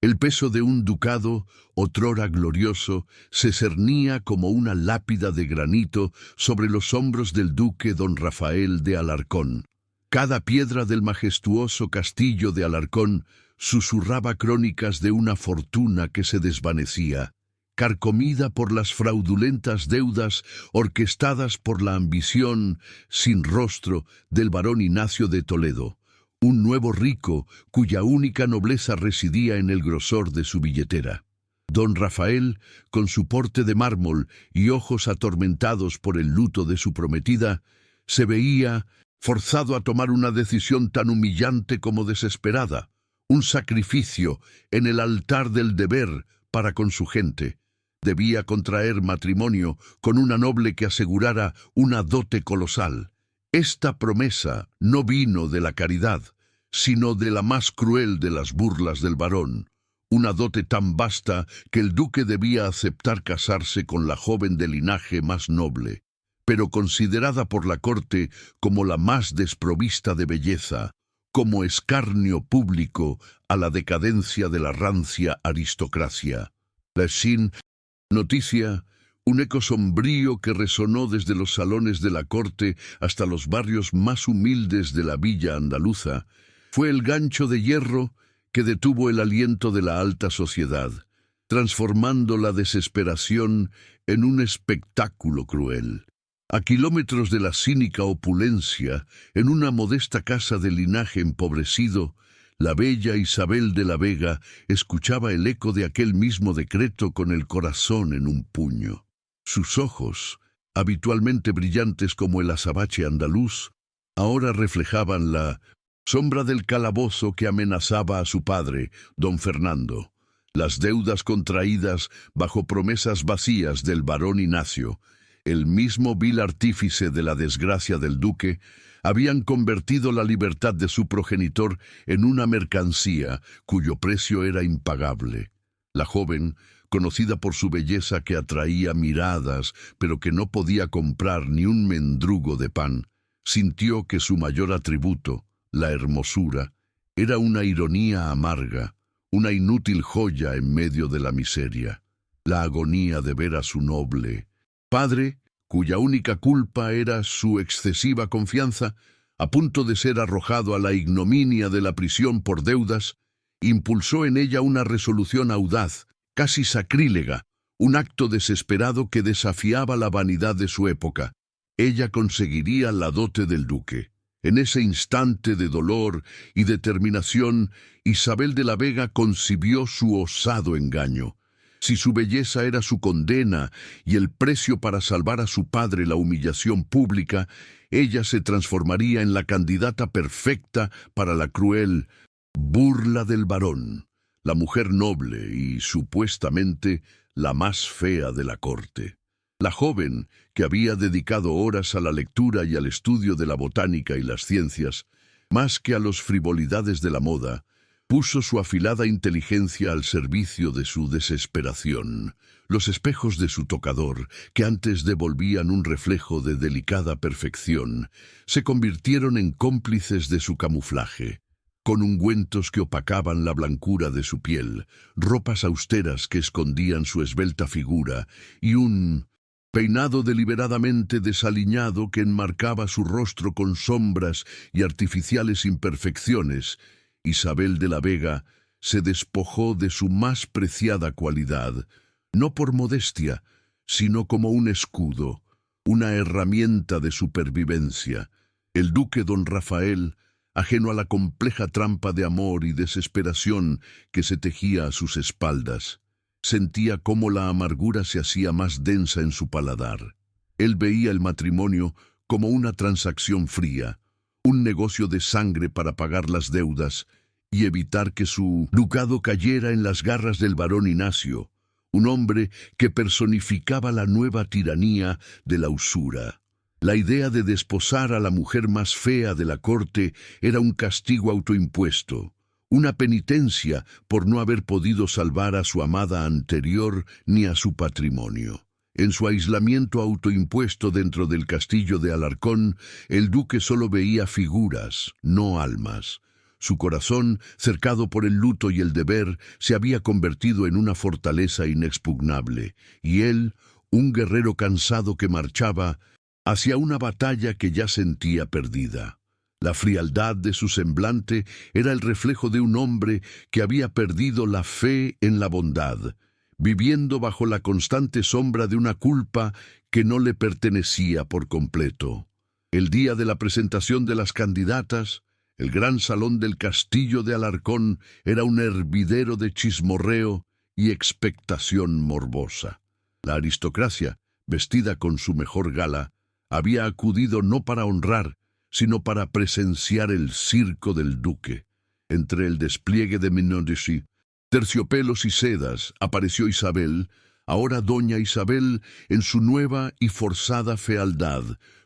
El peso de un ducado, otrora glorioso, se cernía como una lápida de granito sobre los hombros del duque don Rafael de Alarcón. Cada piedra del majestuoso castillo de Alarcón susurraba crónicas de una fortuna que se desvanecía, carcomida por las fraudulentas deudas orquestadas por la ambición sin rostro del barón Ignacio de Toledo, un nuevo rico cuya única nobleza residía en el grosor de su billetera. Don Rafael, con su porte de mármol y ojos atormentados por el luto de su prometida, se veía forzado a tomar una decisión tan humillante como desesperada, un sacrificio en el altar del deber para con su gente. Debía contraer matrimonio con una noble que asegurara una dote colosal. Esta promesa no vino de la caridad, sino de la más cruel de las burlas del barón, una dote tan vasta que el duque debía aceptar casarse con la joven de linaje más noble, pero considerada por la corte como la más desprovista de belleza, como escarnio público a la decadencia de la rancia aristocracia. La sin noticia, un eco sombrío que resonó desde los salones de la corte hasta los barrios más humildes de la villa andaluza, fue el gancho de hierro que detuvo el aliento de la alta sociedad, transformando la desesperación en un espectáculo cruel. A kilómetros de la cínica opulencia, en una modesta casa de linaje empobrecido, la bella Isabel de la Vega escuchaba el eco de aquel mismo decreto con el corazón en un puño. Sus ojos, habitualmente brillantes como el azabache andaluz, ahora reflejaban la sombra del calabozo que amenazaba a su padre, don Fernando, las deudas contraídas bajo promesas vacías del barón Ignacio, el mismo vil artífice de la desgracia del duque, habían convertido la libertad de su progenitor en una mercancía cuyo precio era impagable. La joven, conocida por su belleza que atraía miradas, pero que no podía comprar ni un mendrugo de pan, sintió que su mayor atributo, la hermosura, era una ironía amarga, una inútil joya en medio de la miseria. La agonía de ver a su noble padre, cuya única culpa era su excesiva confianza, a punto de ser arrojado a la ignominia de la prisión por deudas, impulsó en ella una resolución audaz, casi sacrílega, un acto desesperado que desafiaba la vanidad de su época. Ella conseguiría la dote del duque. En ese instante de dolor y determinación, Isabel de la Vega concibió su osado engaño. Si su belleza era su condena y el precio para salvar a su padre la humillación pública, ella se transformaría en la candidata perfecta para la cruel burla del varón, la mujer noble y, supuestamente, la más fea de la corte. La joven, que había dedicado horas a la lectura y al estudio de la botánica y las ciencias, más que a las frivolidades de la moda, puso su afilada inteligencia al servicio de su desesperación. Los espejos de su tocador, que antes devolvían un reflejo de delicada perfección, se convirtieron en cómplices de su camuflaje. Con ungüentos que opacaban la blancura de su piel, ropas austeras que escondían su esbelta figura y un peinado deliberadamente desaliñado que enmarcaba su rostro con sombras y artificiales imperfecciones, Isabel de la Vega se despojó de su más preciada cualidad, no por modestia, sino como un escudo, una herramienta de supervivencia. El duque don Rafael, ajeno a la compleja trampa de amor y desesperación que se tejía a sus espaldas, sentía cómo la amargura se hacía más densa en su paladar. Él veía el matrimonio como una transacción fría, un negocio de sangre para pagar las deudas y evitar que su ducado cayera en las garras del barón Ignacio, un hombre que personificaba la nueva tiranía de la usura. La idea de desposar a la mujer más fea de la corte era un castigo autoimpuesto, una penitencia por no haber podido salvar a su amada anterior ni a su patrimonio. En su aislamiento autoimpuesto dentro del castillo de Alarcón, el duque solo veía figuras, no almas. Su corazón, cercado por el luto y el deber, se había convertido en una fortaleza inexpugnable, y él, un guerrero cansado que marchaba hacia una batalla que ya sentía perdida. La frialdad de su semblante era el reflejo de un hombre que había perdido la fe en la bondad, viviendo bajo la constante sombra de una culpa que no le pertenecía por completo. El día de la presentación de las candidatas, el gran salón del castillo de Alarcón era un hervidero de chismorreo y expectación morbosa. La aristocracia, vestida con su mejor gala, había acudido no para honrar, sino para presenciar el circo del duque. Entre el despliegue de minutiae, terciopelos y sedas, apareció Isabel, ahora doña Isabel, en su nueva y forzada fealdad,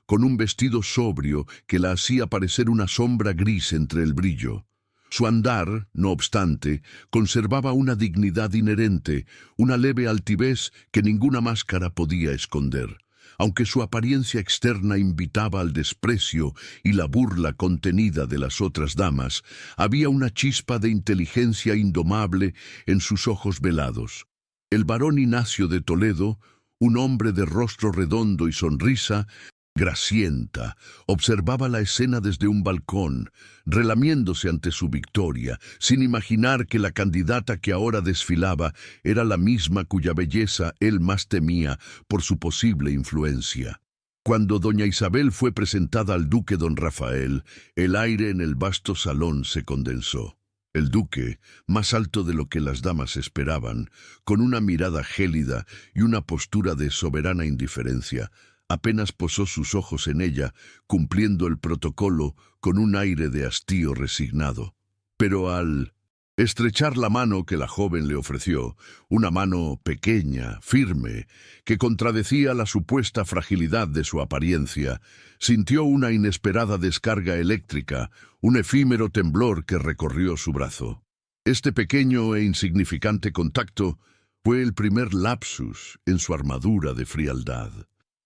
con un vestido sobrio que la hacía parecer una sombra gris entre el brillo. Su andar, no obstante, conservaba una dignidad inherente, una leve altivez que ninguna máscara podía esconder. Aunque su apariencia externa invitaba al desprecio y la burla contenida de las otras damas, había una chispa de inteligencia indomable en sus ojos velados. El barón Ignacio de Toledo, un hombre de rostro redondo y sonrisa gracienta, observaba la escena desde un balcón, relamiéndose ante su victoria, sin imaginar que la candidata que ahora desfilaba era la misma cuya belleza él más temía por su posible influencia. Cuando doña Isabel fue presentada al duque don Rafael, el aire en el vasto salón se condensó. El duque, más alto de lo que las damas esperaban, con una mirada gélida y una postura de soberana indiferencia, apenas posó sus ojos en ella, cumpliendo el protocolo con un aire de hastío resignado. Pero al estrechar la mano que la joven le ofreció, una mano pequeña, firme, que contradecía la supuesta fragilidad de su apariencia, sintió una inesperada descarga eléctrica, un efímero temblor que recorrió su brazo. Este pequeño e insignificante contacto fue el primer lapsus en su armadura de frialdad.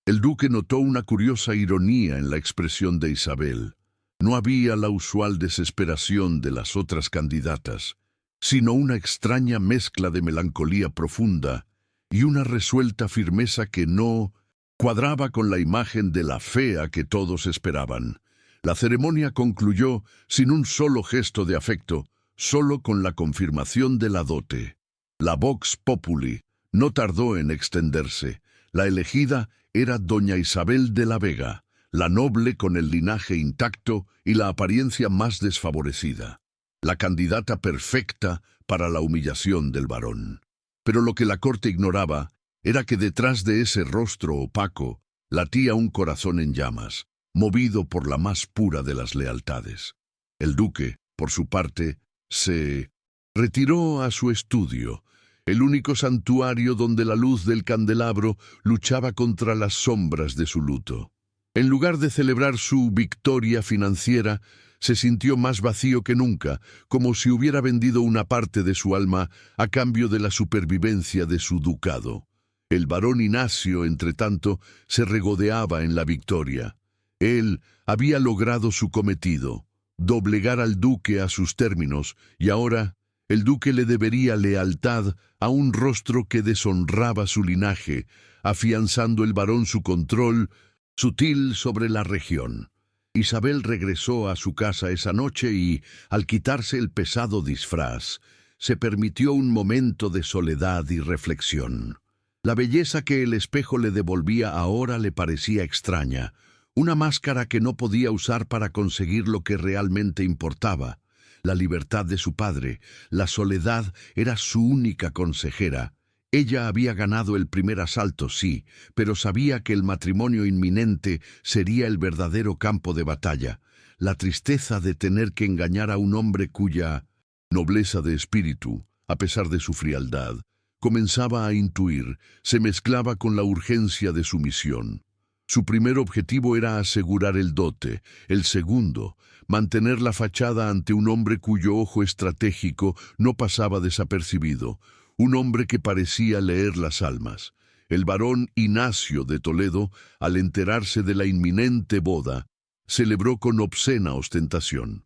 El duque notó una curiosa ironía en la expresión de Isabel. No había la usual desesperación de las otras candidatas, sino una extraña mezcla de melancolía profunda y una resuelta firmeza que no cuadraba con la imagen de la fea que todos esperaban. La ceremonia concluyó sin un solo gesto de afecto, solo con la confirmación de la dote. La vox populi no tardó en extenderse. La elegida era doña Isabel de la Vega, la noble con el linaje intacto y la apariencia más desfavorecida, la candidata perfecta para la humillación del varón. Pero lo que la corte ignoraba era que detrás de ese rostro opaco latía un corazón en llamas, movido por la más pura de las lealtades. El duque, por su parte, se retiró a su estudio, el único santuario donde la luz del candelabro luchaba contra las sombras de su luto. En lugar de celebrar su victoria financiera, se sintió más vacío que nunca, como si hubiera vendido una parte de su alma a cambio de la supervivencia de su ducado. El barón Ignacio, entretanto, se regodeaba en la victoria. Él había logrado su cometido, doblegar al duque a sus términos, y ahora el duque le debería lealtad a un rostro que deshonraba su linaje, afianzando el varón su control sutil sobre la región. Isabel regresó a su casa esa noche y, al quitarse el pesado disfraz, se permitió un momento de soledad y reflexión. La belleza que el espejo le devolvía ahora le parecía extraña, una máscara que no podía usar para conseguir lo que realmente importaba. La libertad de su padre, la soledad, era su única consejera. Ella había ganado el primer asalto, sí, pero sabía que el matrimonio inminente sería el verdadero campo de batalla. La tristeza de tener que engañar a un hombre cuya nobleza de espíritu, a pesar de su frialdad, comenzaba a intuir, se mezclaba con la urgencia de su misión. Su primer objetivo era asegurar el dote, el segundo, mantener la fachada ante un hombre cuyo ojo estratégico no pasaba desapercibido, un hombre que parecía leer las almas. El barón Ignacio de Toledo, al enterarse de la inminente boda, celebró con obscena ostentación.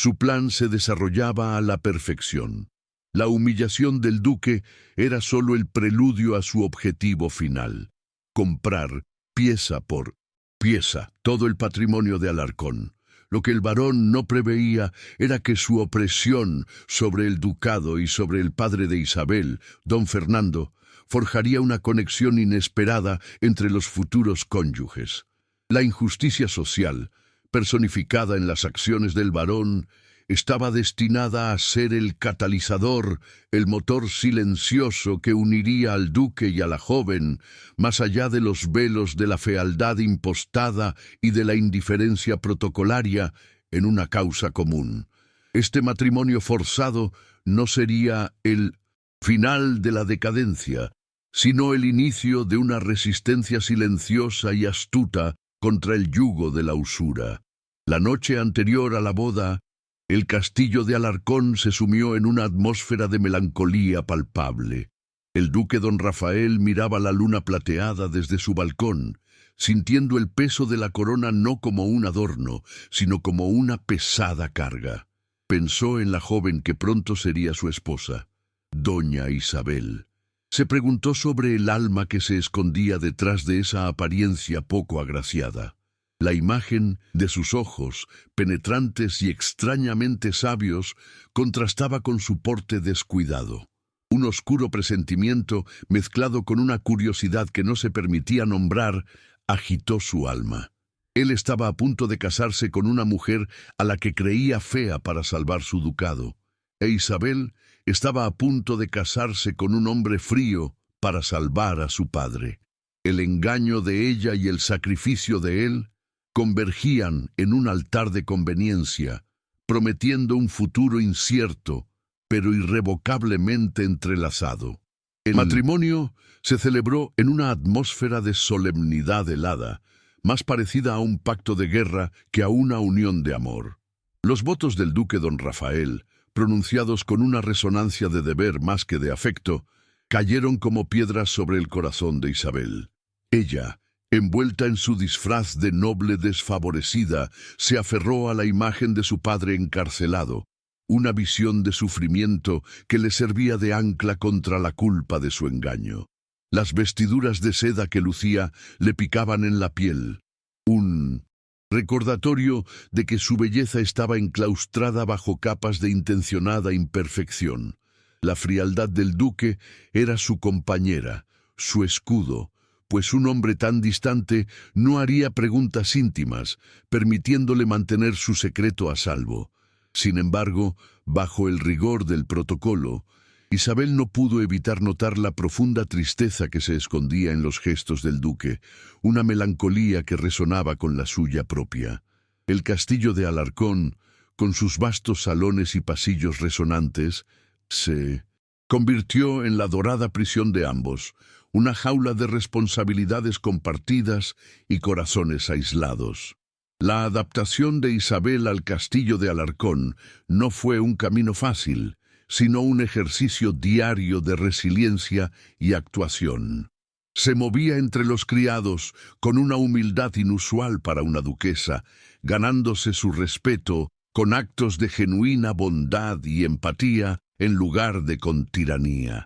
Su plan se desarrollaba a la perfección. La humillación del duque era solo el preludio a su objetivo final: comprar, pieza por pieza, todo el patrimonio de Alarcón. Lo que el barón no preveía era que su opresión sobre el ducado y sobre el padre de Isabel, don Fernando, forjaría una conexión inesperada entre los futuros cónyuges. La injusticia social, personificada en las acciones del barón, estaba destinada a ser el catalizador, el motor silencioso que uniría al duque y a la joven, más allá de los velos de la fealdad impostada y de la indiferencia protocolaria, en una causa común. Este matrimonio forzado no sería el final de la decadencia, sino el inicio de una resistencia silenciosa y astuta contra el yugo de la usura. La noche anterior a la boda, el castillo de Alarcón se sumió en una atmósfera de melancolía palpable. El duque don Rafael miraba la luna plateada desde su balcón, sintiendo el peso de la corona no como un adorno, sino como una pesada carga. Pensó en la joven que pronto sería su esposa, doña Isabel. Se preguntó sobre el alma que se escondía detrás de esa apariencia poco agraciada. La imagen de sus ojos, penetrantes y extrañamente sabios, contrastaba con su porte descuidado. Un oscuro presentimiento, mezclado con una curiosidad que no se permitía nombrar, agitó su alma. Él estaba a punto de casarse con una mujer a la que creía fea para salvar su ducado, e Isabel estaba a punto de casarse con un hombre frío para salvar a su padre. El engaño de ella y el sacrificio de él convergían en un altar de conveniencia, prometiendo un futuro incierto, pero irrevocablemente entrelazado. El matrimonio se celebró en una atmósfera de solemnidad helada, más parecida a un pacto de guerra que a una unión de amor. Los votos del duque don Rafael, pronunciados con una resonancia de deber más que de afecto, cayeron como piedras sobre el corazón de Isabel. Ella, envuelta en su disfraz de noble desfavorecida, se aferró a la imagen de su padre encarcelado, una visión de sufrimiento que le servía de ancla contra la culpa de su engaño. Las vestiduras de seda que lucía le picaban en la piel, un recordatorio de que su belleza estaba enclaustrada bajo capas de intencionada imperfección. La frialdad del duque era su compañera, su escudo, pues un hombre tan distante no haría preguntas íntimas, permitiéndole mantener su secreto a salvo. Sin embargo, bajo el rigor del protocolo, Isabel no pudo evitar notar la profunda tristeza que se escondía en los gestos del duque, una melancolía que resonaba con la suya propia. El castillo de Alarcón, con sus vastos salones y pasillos resonantes, se convirtió en la dorada prisión de ambos, una jaula de responsabilidades compartidas y corazones aislados. La adaptación de Isabel al castillo de Alarcón no fue un camino fácil, sino un ejercicio diario de resiliencia y actuación. Se movía entre los criados con una humildad inusual para una duquesa, ganándose su respeto con actos de genuina bondad y empatía en lugar de con tiranía.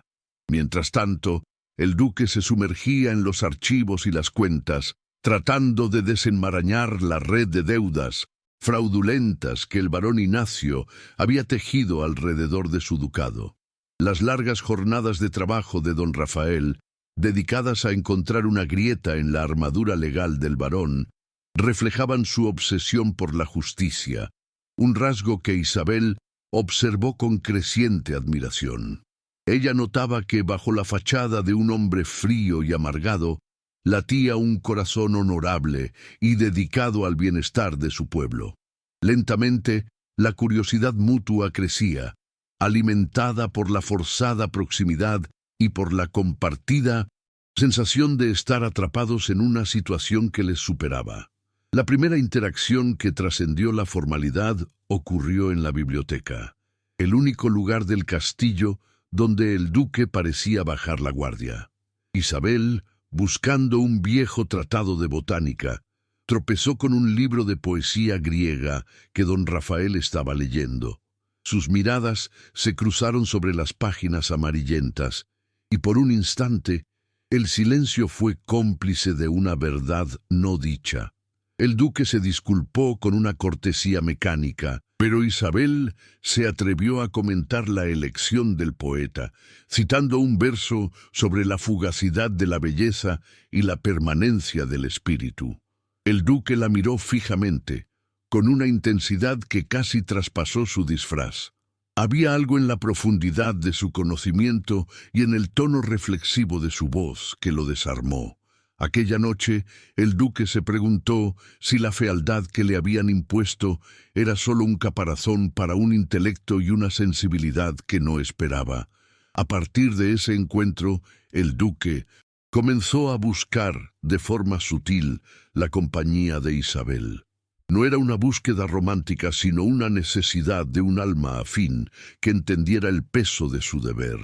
Mientras tanto, el duque se sumergía en los archivos y las cuentas, tratando de desenmarañar la red de deudas fraudulentas que el barón Ignacio había tejido alrededor de su ducado. Las largas jornadas de trabajo de don Rafael, dedicadas a encontrar una grieta en la armadura legal del barón, reflejaban su obsesión por la justicia, un rasgo que Isabel observó con creciente admiración. Ella notaba que bajo la fachada de un hombre frío y amargado, latía un corazón honorable y dedicado al bienestar de su pueblo. Lentamente, la curiosidad mutua crecía, alimentada por la forzada proximidad y por la compartida sensación de estar atrapados en una situación que les superaba. La primera interacción que trascendió la formalidad ocurrió en la biblioteca, el único lugar del castillo donde el duque parecía bajar la guardia. Isabel, buscando un viejo tratado de botánica, tropezó con un libro de poesía griega que don Rafael estaba leyendo. Sus miradas se cruzaron sobre las páginas amarillentas, y por un instante el silencio fue cómplice de una verdad no dicha. El duque se disculpó con una cortesía mecánica, pero Isabel se atrevió a comentar la elección del poeta, citando un verso sobre la fugacidad de la belleza y la permanencia del espíritu. El duque la miró fijamente, con una intensidad que casi traspasó su disfraz. Había algo en la profundidad de su conocimiento y en el tono reflexivo de su voz que lo desarmó. Aquella noche, el duque se preguntó si la fealdad que le habían impuesto era solo un caparazón para un intelecto y una sensibilidad que no esperaba. A partir de ese encuentro, el duque comenzó a buscar, de forma sutil, la compañía de Isabel. No era una búsqueda romántica, sino una necesidad de un alma afín que entendiera el peso de su deber.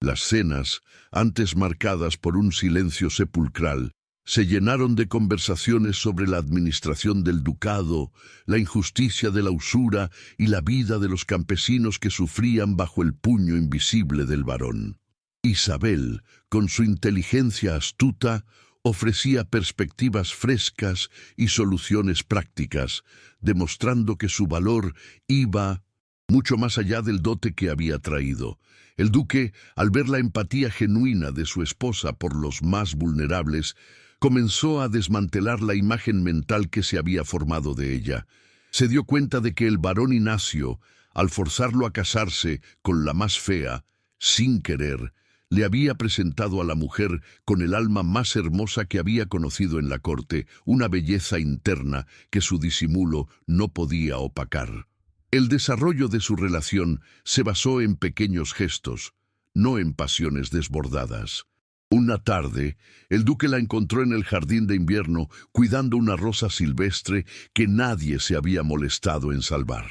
Las cenas, antes marcadas por un silencio sepulcral, se llenaron de conversaciones sobre la administración del ducado, la injusticia de la usura y la vida de los campesinos que sufrían bajo el puño invisible del varón. Isabel, con su inteligencia astuta, ofrecía perspectivas frescas y soluciones prácticas, demostrando que su valor iba mucho más allá del dote que había traído. El duque, al ver la empatía genuina de su esposa por los más vulnerables, comenzó a desmantelar la imagen mental que se había formado de ella. Se dio cuenta de que el varón Ignacio, al forzarlo a casarse con la más fea, sin querer, le había presentado a la mujer con el alma más hermosa que había conocido en la corte, una belleza interna que su disimulo no podía opacar. El desarrollo de su relación se basó en pequeños gestos, no en pasiones desbordadas. Una tarde, el duque la encontró en el jardín de invierno cuidando una rosa silvestre que nadie se había molestado en salvar.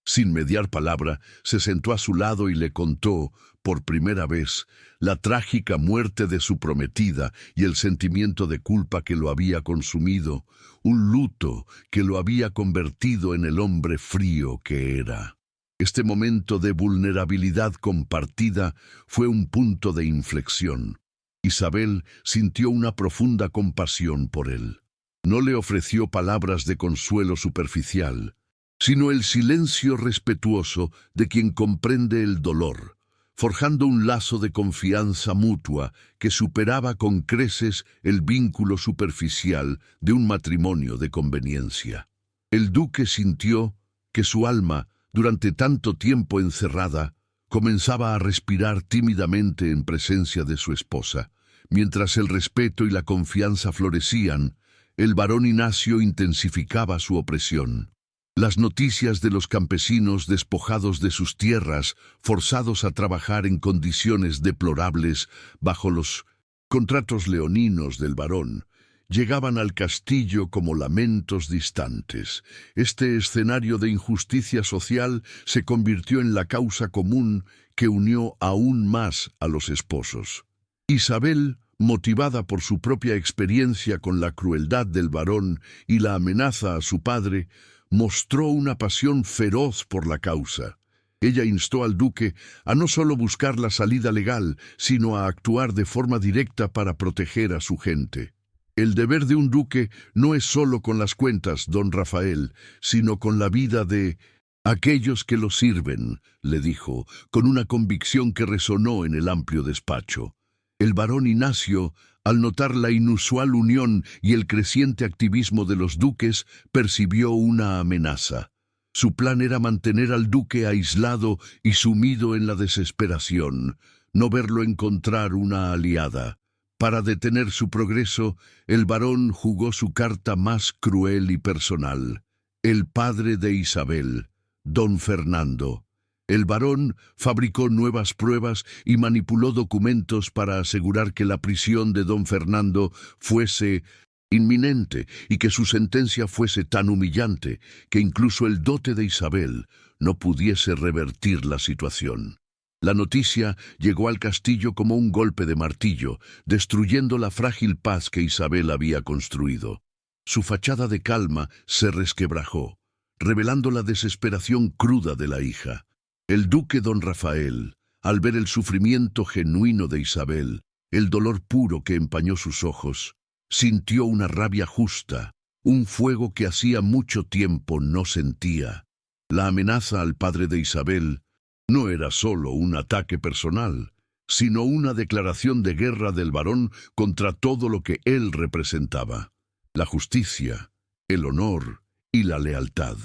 Sin mediar palabra, se sentó a su lado y le contó, por primera vez, la trágica muerte de su prometida y el sentimiento de culpa que lo había consumido, un luto que lo había convertido en el hombre frío que era. Este momento de vulnerabilidad compartida fue un punto de inflexión. Isabel sintió una profunda compasión por él. No le ofreció palabras de consuelo superficial, sino el silencio respetuoso de quien comprende el dolor, forjando un lazo de confianza mutua que superaba con creces el vínculo superficial de un matrimonio de conveniencia. El duque sintió que su alma, durante tanto tiempo encerrada, comenzaba a respirar tímidamente en presencia de su esposa. Mientras el respeto y la confianza florecían, el varón Ignacio intensificaba su opresión. Las noticias de los campesinos despojados de sus tierras, forzados a trabajar en condiciones deplorables bajo los contratos leoninos del varón, llegaban al castillo como lamentos distantes. Este escenario de injusticia social se convirtió en la causa común que unió aún más a los esposos. Isabel, motivada por su propia experiencia con la crueldad del varón y la amenaza a su padre, mostró una pasión feroz por la causa. Ella instó al duque a no solo buscar la salida legal, sino a actuar de forma directa para proteger a su gente. El deber de un duque no es solo con las cuentas, don Rafael, sino con la vida de aquellos que lo sirven, le dijo, con una convicción que resonó en el amplio despacho. El varón Ignacio, al notar la inusual unión y el creciente activismo de los duques, percibió una amenaza. Su plan era mantener al duque aislado y sumido en la desesperación, no verlo encontrar una aliada. Para detener su progreso, el varón jugó su carta más cruel y personal. El padre de Isabel, don Fernando. El varón fabricó nuevas pruebas y manipuló documentos para asegurar que la prisión de don Fernando fuese inminente y que su sentencia fuese tan humillante que incluso el dote de Isabel no pudiese revertir la situación. La noticia llegó al castillo como un golpe de martillo, destruyendo la frágil paz que Isabel había construido. Su fachada de calma se resquebrajó, revelando la desesperación cruda de la hija. El duque don Rafael, al ver el sufrimiento genuino de Isabel, el dolor puro que empañó sus ojos, sintió una rabia justa, un fuego que hacía mucho tiempo no sentía. La amenaza al padre de Isabel no era solo un ataque personal, sino una declaración de guerra del varón contra todo lo que él representaba: la justicia, el honor y la lealtad.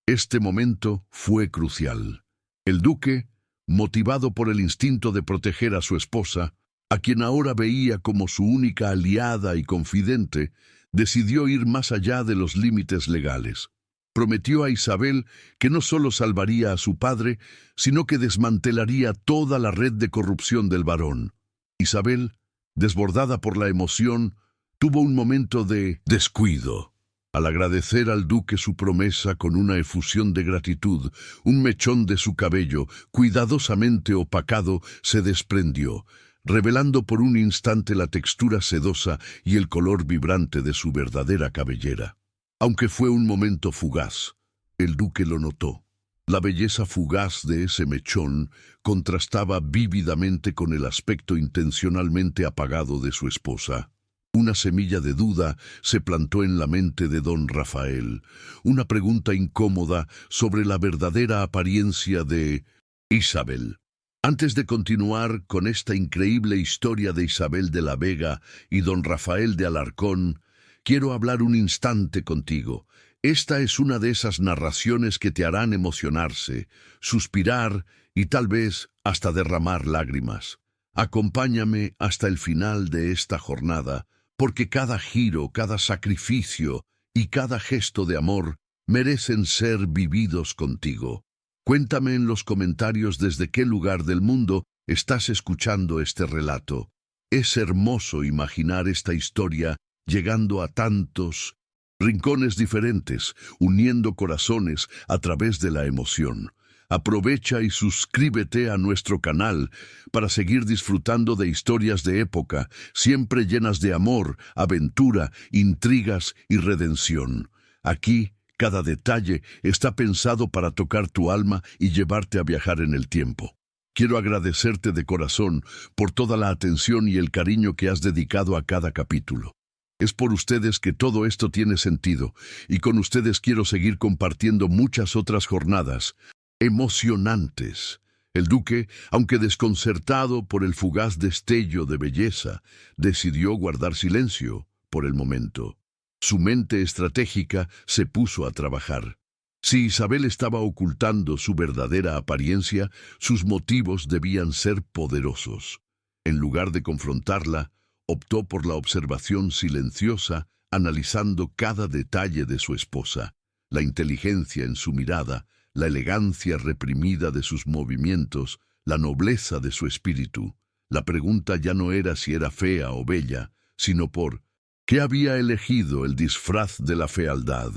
Este momento fue crucial. El duque, motivado por el instinto de proteger a su esposa, a quien ahora veía como su única aliada y confidente, decidió ir más allá de los límites legales. Prometió a Isabel que no solo salvaría a su padre, sino que desmantelaría toda la red de corrupción del varón. Isabel, desbordada por la emoción, tuvo un momento de descuido. Al agradecer al duque su promesa con una efusión de gratitud, un mechón de su cabello, cuidadosamente opacado, se desprendió, revelando por un instante la textura sedosa y el color vibrante de su verdadera cabellera. Aunque fue un momento fugaz, el duque lo notó. La belleza fugaz de ese mechón contrastaba vívidamente con el aspecto intencionalmente apagado de su esposa. Una semilla de duda se plantó en la mente de don Rafael, una pregunta incómoda sobre la verdadera apariencia de Isabel. Antes de continuar con esta increíble historia de Isabel de la Vega y don Rafael de Alarcón, quiero hablar un instante contigo. Esta es una de esas narraciones que te harán emocionarse, suspirar y tal vez hasta derramar lágrimas. Acompáñame hasta el final de esta jornada, porque cada giro, cada sacrificio y cada gesto de amor merecen ser vividos contigo. Cuéntame en los comentarios desde qué lugar del mundo estás escuchando este relato. Es hermoso imaginar esta historia llegando a tantos rincones diferentes, uniendo corazones a través de la emoción. Aprovecha y suscríbete a nuestro canal para seguir disfrutando de historias de época, siempre llenas de amor, aventura, intrigas y redención. Aquí, cada detalle está pensado para tocar tu alma y llevarte a viajar en el tiempo. Quiero agradecerte de corazón por toda la atención y el cariño que has dedicado a cada capítulo. Es por ustedes que todo esto tiene sentido, y con ustedes quiero seguir compartiendo muchas otras jornadas emocionantes. El duque, aunque desconcertado por el fugaz destello de belleza, decidió guardar silencio por el momento. Su mente estratégica se puso a trabajar. Si Isabel estaba ocultando su verdadera apariencia, sus motivos debían ser poderosos. En lugar de confrontarla, optó por la observación silenciosa, analizando cada detalle de su esposa, la inteligencia en su mirada, la elegancia reprimida de sus movimientos, la nobleza de su espíritu. La pregunta ya no era si era fea o bella, sino por qué había elegido el disfraz de la fealdad.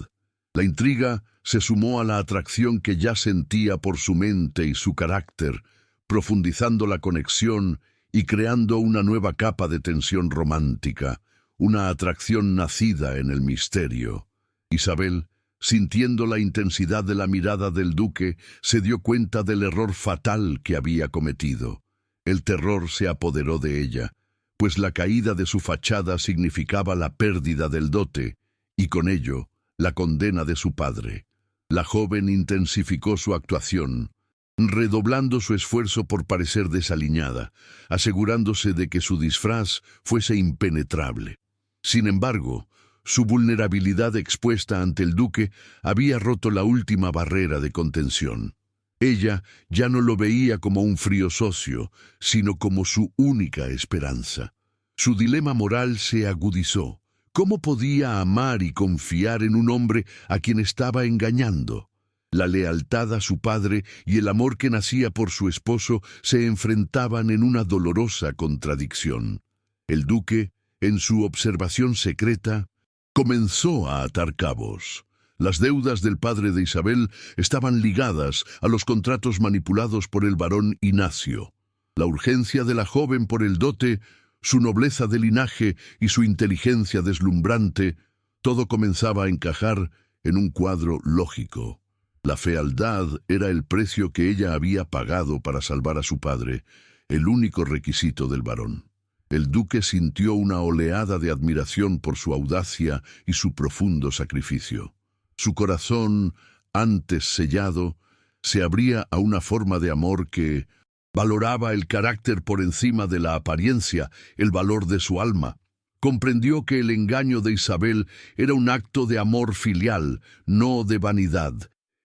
La intriga se sumó a la atracción que ya sentía por su mente y su carácter, profundizando la conexión y creando una nueva capa de tensión romántica, una atracción nacida en el misterio. Isabel, sintiendo la intensidad de la mirada del duque, se dio cuenta del error fatal que había cometido. El terror se apoderó de ella, pues la caída de su fachada significaba la pérdida del dote, y con ello, la condena de su padre. La joven intensificó su actuación, redoblando su esfuerzo por parecer desaliñada, asegurándose de que su disfraz fuese impenetrable. Sin embargo, su vulnerabilidad expuesta ante el duque había roto la última barrera de contención. Ella ya no lo veía como un frío socio, sino como su única esperanza. Su dilema moral se agudizó. ¿Cómo podía amar y confiar en un hombre a quien estaba engañando? La lealtad a su padre y el amor que nacía por su esposo se enfrentaban en una dolorosa contradicción. El duque, en su observación secreta, comenzó a atar cabos. Las deudas del padre de Isabel estaban ligadas a los contratos manipulados por el barón Ignacio. La urgencia de la joven por el dote, su nobleza de linaje y su inteligencia deslumbrante, Todo comenzaba a encajar en un cuadro lógico. La fealdad era el precio que ella había pagado para salvar a su padre, el único requisito del varón. El duque sintió una oleada de admiración por su audacia y su profundo sacrificio. Su corazón, antes sellado, se abría a una forma de amor que valoraba el carácter por encima de la apariencia, el valor de su alma. Comprendió que el engaño de Isabel era un acto de amor filial, no de vanidad,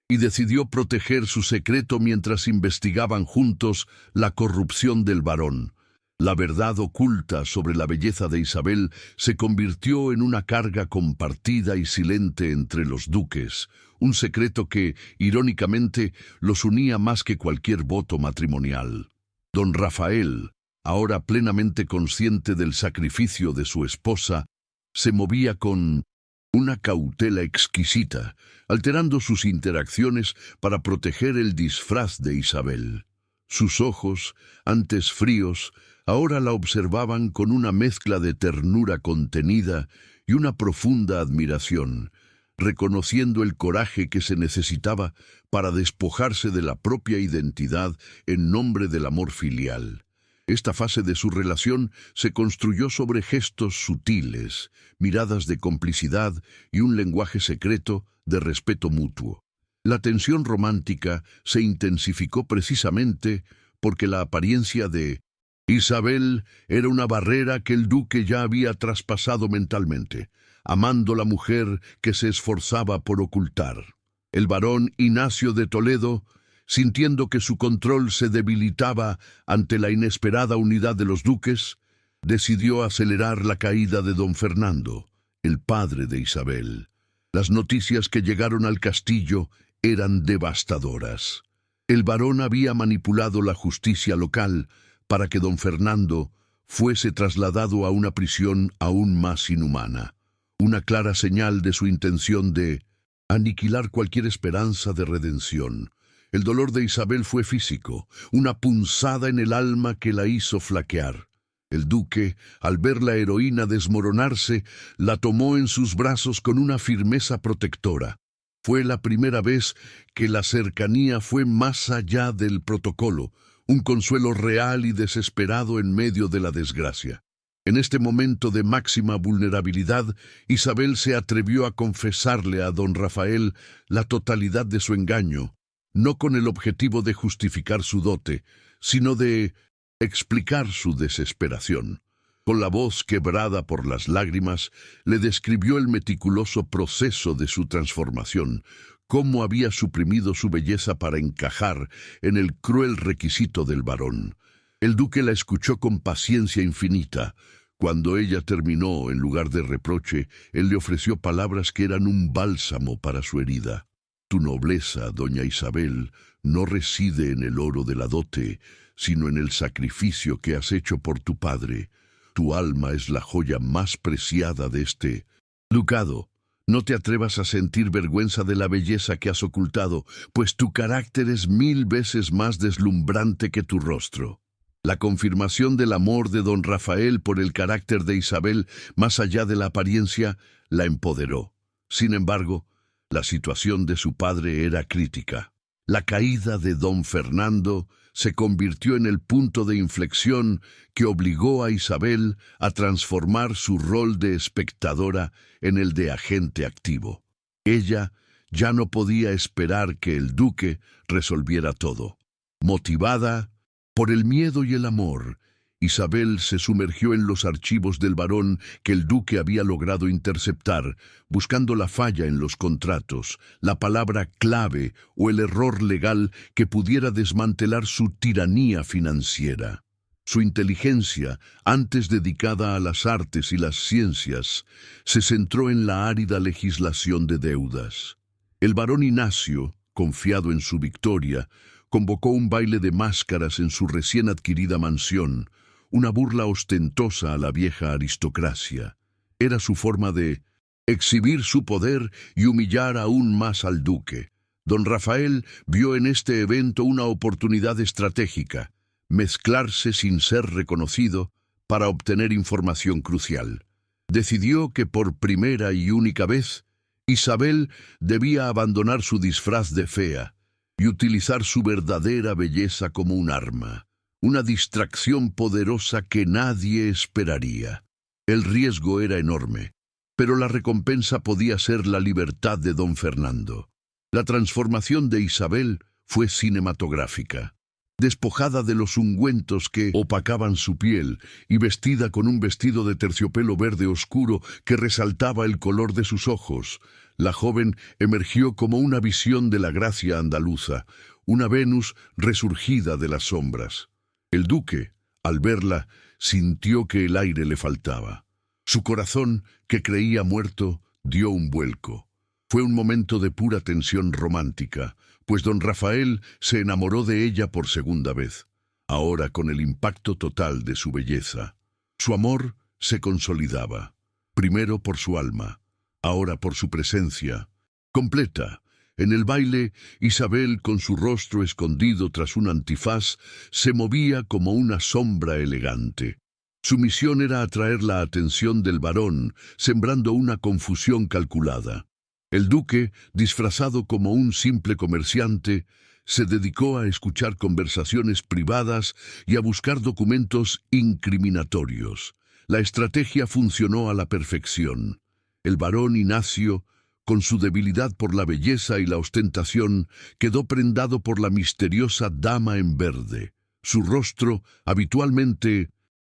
y decidió proteger su secreto mientras investigaban juntos la corrupción del varón. La verdad oculta sobre la belleza de Isabel se convirtió en una carga compartida y silente entre los duques, un secreto que, irónicamente, los unía más que cualquier voto matrimonial. Don Rafael, ahora plenamente consciente del sacrificio de su esposa, se movía con una cautela exquisita, alterando sus interacciones para proteger el disfraz de Isabel. Sus ojos, antes fríos, ahora la observaban con una mezcla de ternura contenida y una profunda admiración, reconociendo el coraje que se necesitaba para despojarse de la propia identidad en nombre del amor filial. Esta fase de su relación se construyó sobre gestos sutiles, miradas de complicidad y un lenguaje secreto de respeto mutuo. La tensión romántica se intensificó precisamente porque la apariencia de Isabel era una barrera que el duque ya había traspasado mentalmente, amando la mujer que se esforzaba por ocultar. El barón Ignacio de Toledo, sintiendo que su control se debilitaba ante la inesperada unidad de los duques, decidió acelerar la caída de don Fernando, el padre de Isabel. Las noticias que llegaron al castillo eran devastadoras. El barón había manipulado la justicia local para que don Fernando fuese trasladado a una prisión aún más inhumana, una clara señal de su intención de aniquilar cualquier esperanza de redención. El dolor de Isabel fue físico, una punzada en el alma que la hizo flaquear. El duque, al ver la heroína desmoronarse, la tomó en sus brazos con una firmeza protectora. Fue la primera vez que la cercanía fue más allá del protocolo, un consuelo real y desesperado en medio de la desgracia. En este momento de máxima vulnerabilidad, Isabel se atrevió a confesarle a don Rafael la totalidad de su engaño, no con el objetivo de justificar su dote, sino de explicar su desesperación. Con la voz quebrada por las lágrimas, le describió el meticuloso proceso de su transformación, cómo había suprimido su belleza para encajar en el cruel requisito del varón. El duque la escuchó con paciencia infinita. Cuando ella terminó, en lugar de reproche, él le ofreció palabras que eran un bálsamo para su herida. Tu nobleza, doña Isabel, no reside en el oro de la dote, sino en el sacrificio que has hecho por tu padre. Tu alma es la joya más preciada de este ducado. No te atrevas a sentir vergüenza de la belleza que has ocultado, pues tu carácter es 1000 veces más deslumbrante que tu rostro. La confirmación del amor de don Rafael por el carácter de Isabel, más allá de la apariencia, la empoderó. Sin embargo, la situación de su padre era crítica. La caída de don Fernando se convirtió en el punto de inflexión que obligó a Isabel a transformar su rol de espectadora en el de agente activo. Ella ya no podía esperar que el duque resolviera todo. Motivada por el miedo y el amor, Isabel se sumergió en los archivos del varón que el duque había logrado interceptar, buscando la falla en los contratos, la palabra clave o el error legal que pudiera desmantelar su tiranía financiera. Su inteligencia, antes dedicada a las artes y las ciencias, se centró en la árida legislación de deudas. El barón Ignacio, confiado en su victoria, convocó un baile de máscaras en su recién adquirida mansión, una burla ostentosa a la vieja aristocracia. Era su forma de exhibir su poder y humillar aún más al duque. Don Rafael vio en este evento una oportunidad estratégica, mezclarse sin ser reconocido para obtener información crucial. Decidió que por primera y única vez, Isabel debía abandonar su disfraz de fea y utilizar su verdadera belleza como un arma, una distracción poderosa que nadie esperaría. El riesgo era enorme, pero la recompensa podía ser la libertad de don Fernando. La transformación de Isabel fue cinematográfica. Despojada de los ungüentos que opacaban su piel y vestida con un vestido de terciopelo verde oscuro que resaltaba el color de sus ojos, la joven emergió como una visión de la gracia andaluza, una Venus resurgida de las sombras. El duque, al verla, sintió que el aire le faltaba. Su corazón, que creía muerto, dio un vuelco. Fue un momento de pura tensión romántica, pues don Rafael se enamoró de ella por segunda vez, ahora con el impacto total de su belleza. Su amor se consolidaba, primero por su alma, ahora por su presencia. Completa. En el baile, Isabel, con su rostro escondido tras un antifaz, se movía como una sombra elegante. Su misión era atraer la atención del varón, sembrando una confusión calculada. El duque, disfrazado como un simple comerciante, se dedicó a escuchar conversaciones privadas y a buscar documentos incriminatorios. La estrategia funcionó a la perfección. El varón Ignacio, con su debilidad por la belleza y la ostentación, quedó prendado por la misteriosa dama en verde. Su rostro, habitualmente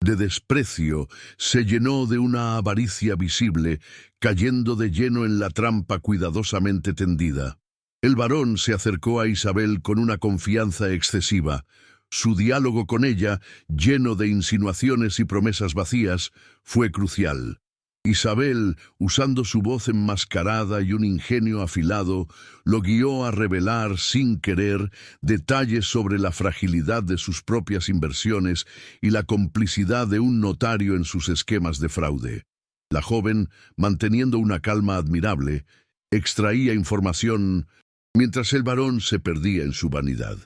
de desprecio, se llenó de una avaricia visible, cayendo de lleno en la trampa cuidadosamente tendida. El varón se acercó a Isabel con una confianza excesiva. Su diálogo con ella, lleno de insinuaciones y promesas vacías, fue crucial. Isabel, usando su voz enmascarada y un ingenio afilado, lo guió a revelar, sin querer, detalles sobre la fragilidad de sus propias inversiones y la complicidad de un notario en sus esquemas de fraude. La joven, manteniendo una calma admirable, extraía información mientras el varón se perdía en su vanidad.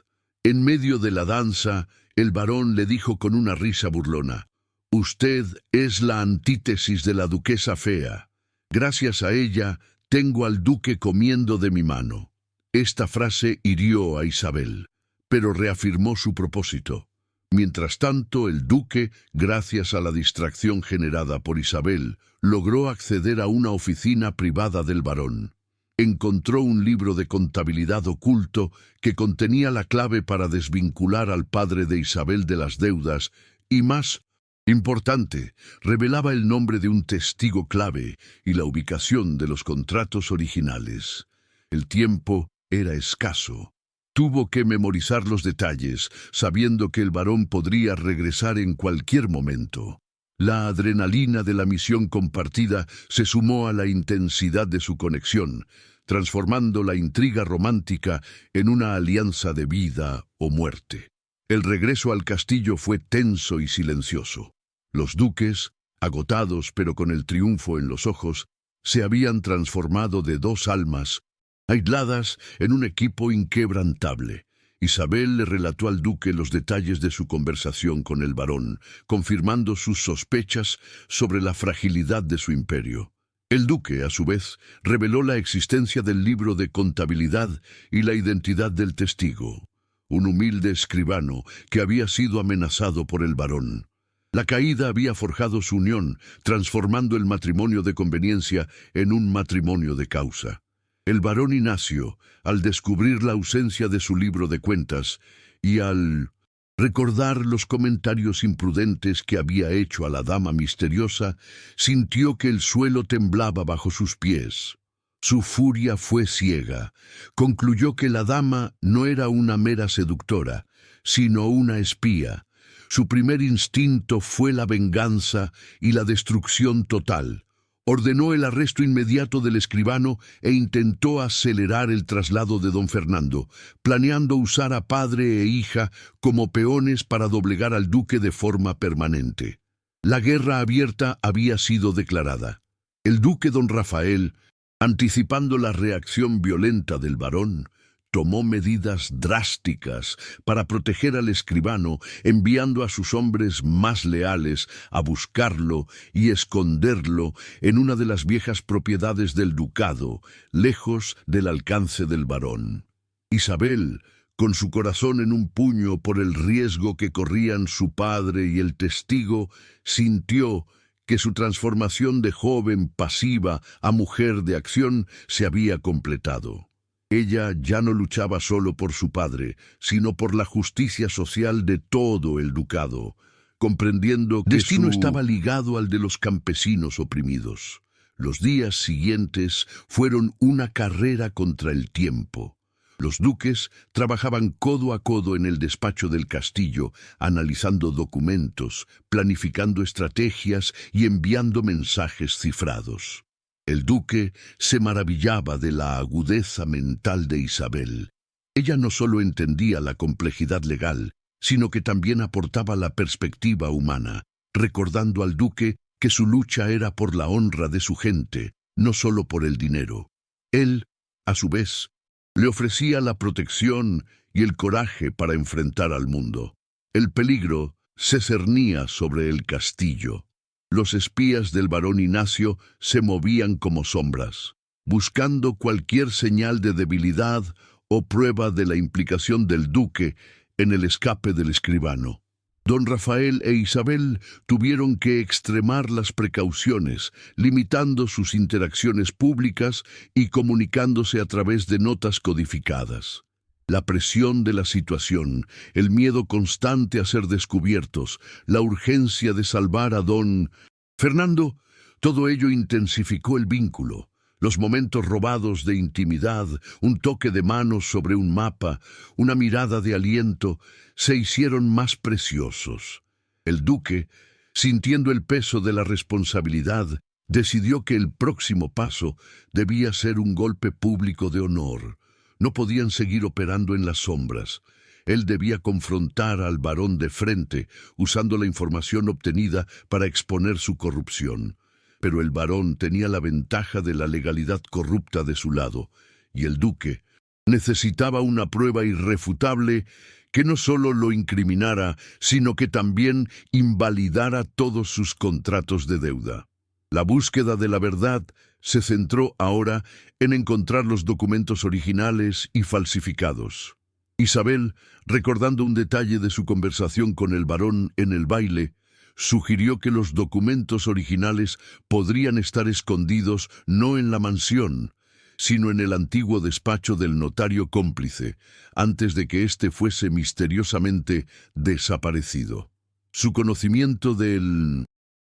En medio de la danza, el varón le dijo con una risa burlona: «Usted es la antítesis de la duquesa fea. Gracias a ella, tengo al duque comiendo de mi mano». Esta frase hirió a Isabel, pero reafirmó su propósito. Mientras tanto, el duque, gracias a la distracción generada por Isabel, logró acceder a una oficina privada del varón. Encontró un libro de contabilidad oculto que contenía la clave para desvincular al padre de Isabel de las deudas y, más importante, revelaba el nombre de un testigo clave y la ubicación de los contratos originales. El tiempo era escaso. Tuvo que memorizar los detalles, sabiendo que el varón podría regresar en cualquier momento. La adrenalina de la misión compartida se sumó a la intensidad de su conexión, transformando la intriga romántica en una alianza de vida o muerte. El regreso al castillo fue tenso y silencioso. Los duques, agotados pero con el triunfo en los ojos, se habían transformado de dos almas aisladas en un equipo inquebrantable. Isabel le relató al duque los detalles de su conversación con el varón, confirmando sus sospechas sobre la fragilidad de su imperio. El duque, a su vez, reveló la existencia del libro de contabilidad y la identidad del testigo, un humilde escribano que había sido amenazado por el varón. La caída había forjado su unión, transformando el matrimonio de conveniencia en un matrimonio de causa. El varón Ignacio, al descubrir la ausencia de su libro de cuentas y al recordar los comentarios imprudentes que había hecho a la dama misteriosa, sintió que el suelo temblaba bajo sus pies. Su furia fue ciega. Concluyó que la dama no era una mera seductora, sino una espía. Su primer instinto fue la venganza y la destrucción total. Ordenó el arresto inmediato del escribano e intentó acelerar el traslado de don Fernando, planeando usar a padre e hija como peones para doblegar al duque de forma permanente. La guerra abierta había sido declarada. El duque don Rafael, anticipando la reacción violenta del varón, tomó medidas drásticas para proteger al escribano, enviando a sus hombres más leales a buscarlo y esconderlo en una de las viejas propiedades del ducado, lejos del alcance del varón. Isabel, con su corazón en un puño por el riesgo que corrían su padre y el testigo, sintió que su transformación de joven pasiva a mujer de acción se había completado. Ella ya no luchaba solo por su padre, sino por la justicia social de todo el ducado, comprendiendo que su destino estaba ligado al de los campesinos oprimidos. Los días siguientes fueron una carrera contra el tiempo. Los duques trabajaban codo a codo en el despacho del castillo, analizando documentos, planificando estrategias y enviando mensajes cifrados. El duque se maravillaba de la agudeza mental de Isabel. Ella no solo entendía la complejidad legal, sino que también aportaba la perspectiva humana, recordando al duque que su lucha era por la honra de su gente, no solo por el dinero. Él, a su vez, le ofrecía la protección y el coraje para enfrentar al mundo. El peligro se cernía sobre el castillo. Los espías del barón Ignacio se movían como sombras, buscando cualquier señal de debilidad o prueba de la implicación del duque en el escape del escribano. Don Rafael e Isabel tuvieron que extremar las precauciones, limitando sus interacciones públicas y comunicándose a través de notas codificadas. La presión de la situación, el miedo constante a ser descubiertos, la urgencia de salvar a don Fernando, todo ello intensificó el vínculo. Los momentos robados de intimidad, un toque de manos sobre un mapa, una mirada de aliento, se hicieron más preciosos. El duque, sintiendo el peso de la responsabilidad, decidió que el próximo paso debía ser un golpe público de honor. No podían seguir operando en las sombras. Él debía confrontar al barón de frente, usando la información obtenida para exponer su corrupción. Pero el barón tenía la ventaja de la legalidad corrupta de su lado, y el duque necesitaba una prueba irrefutable que no solo lo incriminara, sino que también invalidara todos sus contratos de deuda. La búsqueda de la verdad se centró ahora en encontrar los documentos originales y falsificados. Isabel, recordando un detalle de su conversación con el barón en el baile, sugirió que los documentos originales podrían estar escondidos no en la mansión, sino en el antiguo despacho del notario cómplice, antes de que éste fuese misteriosamente desaparecido. Su conocimiento del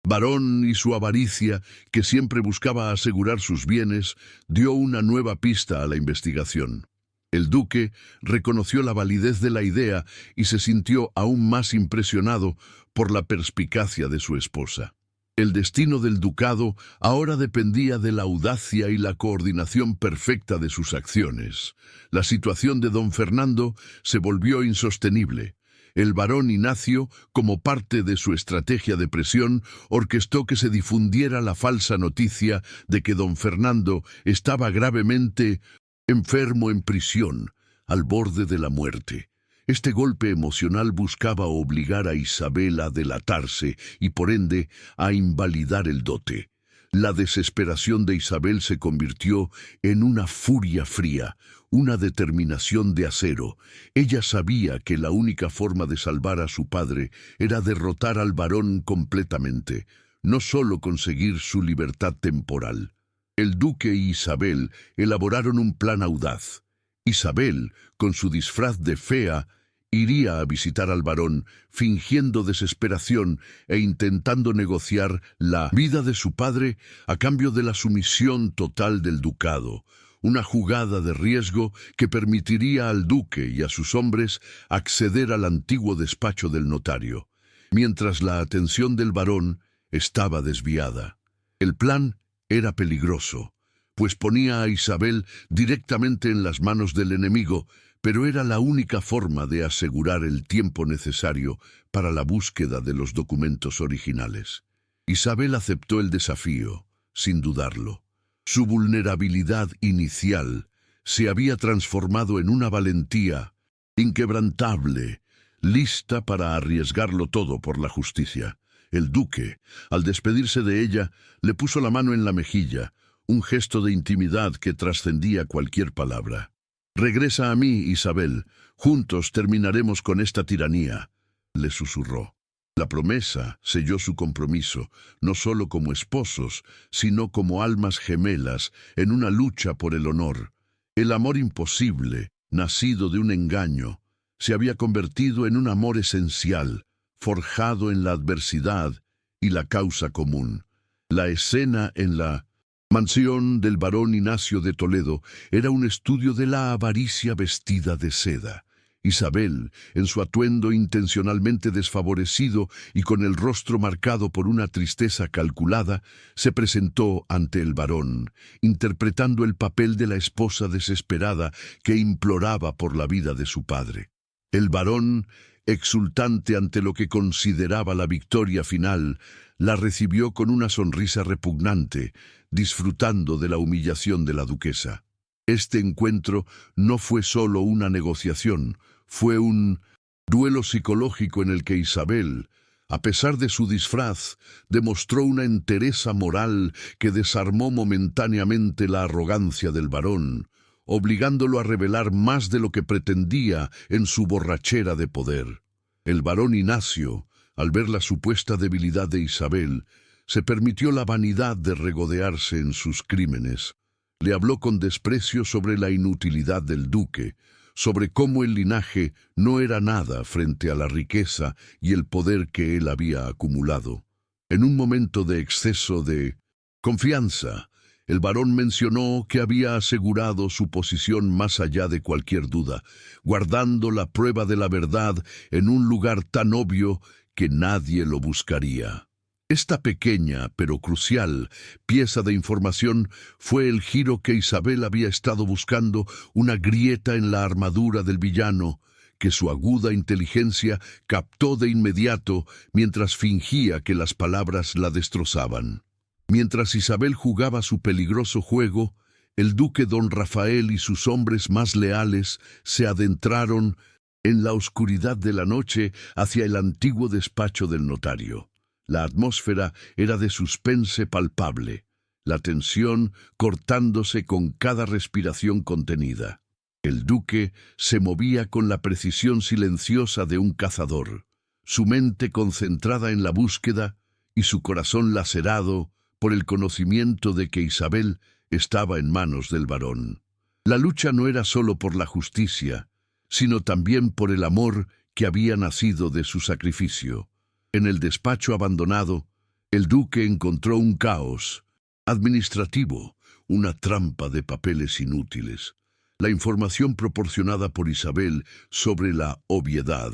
varón y su avaricia, que siempre buscaba asegurar sus bienes, dio una nueva pista a la investigación. El duque reconoció la validez de la idea y se sintió aún más impresionado por la perspicacia de su esposa. El destino del ducado ahora dependía de la audacia y la coordinación perfecta de sus acciones. La situación de don Fernando se volvió insostenible. El barón Ignacio, como parte de su estrategia de presión, orquestó que se difundiera la falsa noticia de que don Fernando estaba gravemente enfermo en prisión, al borde de la muerte. Este golpe emocional buscaba obligar a Isabel a delatarse y, por ende, a invalidar el dote. La desesperación de Isabel se convirtió en una furia fría, una determinación de acero. Ella sabía que la única forma de salvar a su padre era derrotar al varón completamente, no solo conseguir su libertad temporal. El duque y Isabel elaboraron un plan audaz. Isabel, con su disfraz de fea, iría a visitar al varón, fingiendo desesperación e intentando negociar la vida de su padre a cambio de la sumisión total del ducado, una jugada de riesgo que permitiría al duque y a sus hombres acceder al antiguo despacho del notario, mientras la atención del varón estaba desviada. El plan era peligroso, pues ponía a Isabel directamente en las manos del enemigo, pero era la única forma de asegurar el tiempo necesario para la búsqueda de los documentos originales. Isabel aceptó el desafío, sin dudarlo. Su vulnerabilidad inicial se había transformado en una valentía inquebrantable, lista para arriesgarlo todo por la justicia. El duque, al despedirse de ella, le puso la mano en la mejilla, un gesto de intimidad que trascendía cualquier palabra. «Regresa a mí, Isabel. Juntos terminaremos con esta tiranía», le susurró. La promesa selló su compromiso, no solo como esposos, sino como almas gemelas en una lucha por el honor. El amor imposible, nacido de un engaño, se había convertido en un amor esencial, forjado en la adversidad y la causa común. La escena en la mansión del barón Ignacio de Toledo era un estudio de la avaricia vestida de seda. Isabel, en su atuendo intencionalmente desfavorecido y con el rostro marcado por una tristeza calculada, se presentó ante el barón, interpretando el papel de la esposa desesperada que imploraba por la vida de su padre. El barón, exultante ante lo que consideraba la victoria final, la recibió con una sonrisa repugnante, disfrutando de la humillación de la duquesa. Este encuentro no fue solo una negociación, fue un duelo psicológico en el que Isabel, a pesar de su disfraz, demostró una entereza moral que desarmó momentáneamente la arrogancia del barón, obligándolo a revelar más de lo que pretendía en su borrachera de poder. El barón Ignacio, al ver la supuesta debilidad de Isabel, se permitió la vanidad de regodearse en sus crímenes. Le habló con desprecio sobre la inutilidad del duque, sobre cómo el linaje no era nada frente a la riqueza y el poder que él había acumulado. En un momento de exceso de confianza, el barón mencionó que había asegurado su posición más allá de cualquier duda, guardando la prueba de la verdad en un lugar tan obvio que nadie lo buscaría. Esta pequeña, pero crucial, pieza de información fue el giro que Isabel había estado buscando, una grieta en la armadura del villano, que su aguda inteligencia captó de inmediato mientras fingía que las palabras la destrozaban. Mientras Isabel jugaba su peligroso juego, el duque don Rafael y sus hombres más leales se adentraron en la oscuridad de la noche hacia el antiguo despacho del notario. La atmósfera era de suspense palpable, la tensión cortándose con cada respiración contenida. El duque se movía con la precisión silenciosa de un cazador, su mente concentrada en la búsqueda y su corazón lacerado por el conocimiento de que Isabel estaba en manos del barón. La lucha no era solo por la justicia, sino también por el amor que había nacido de su sacrificio. En el despacho abandonado, el duque encontró un caos administrativo, una trampa de papeles inútiles. La información proporcionada por Isabel sobre la obviedad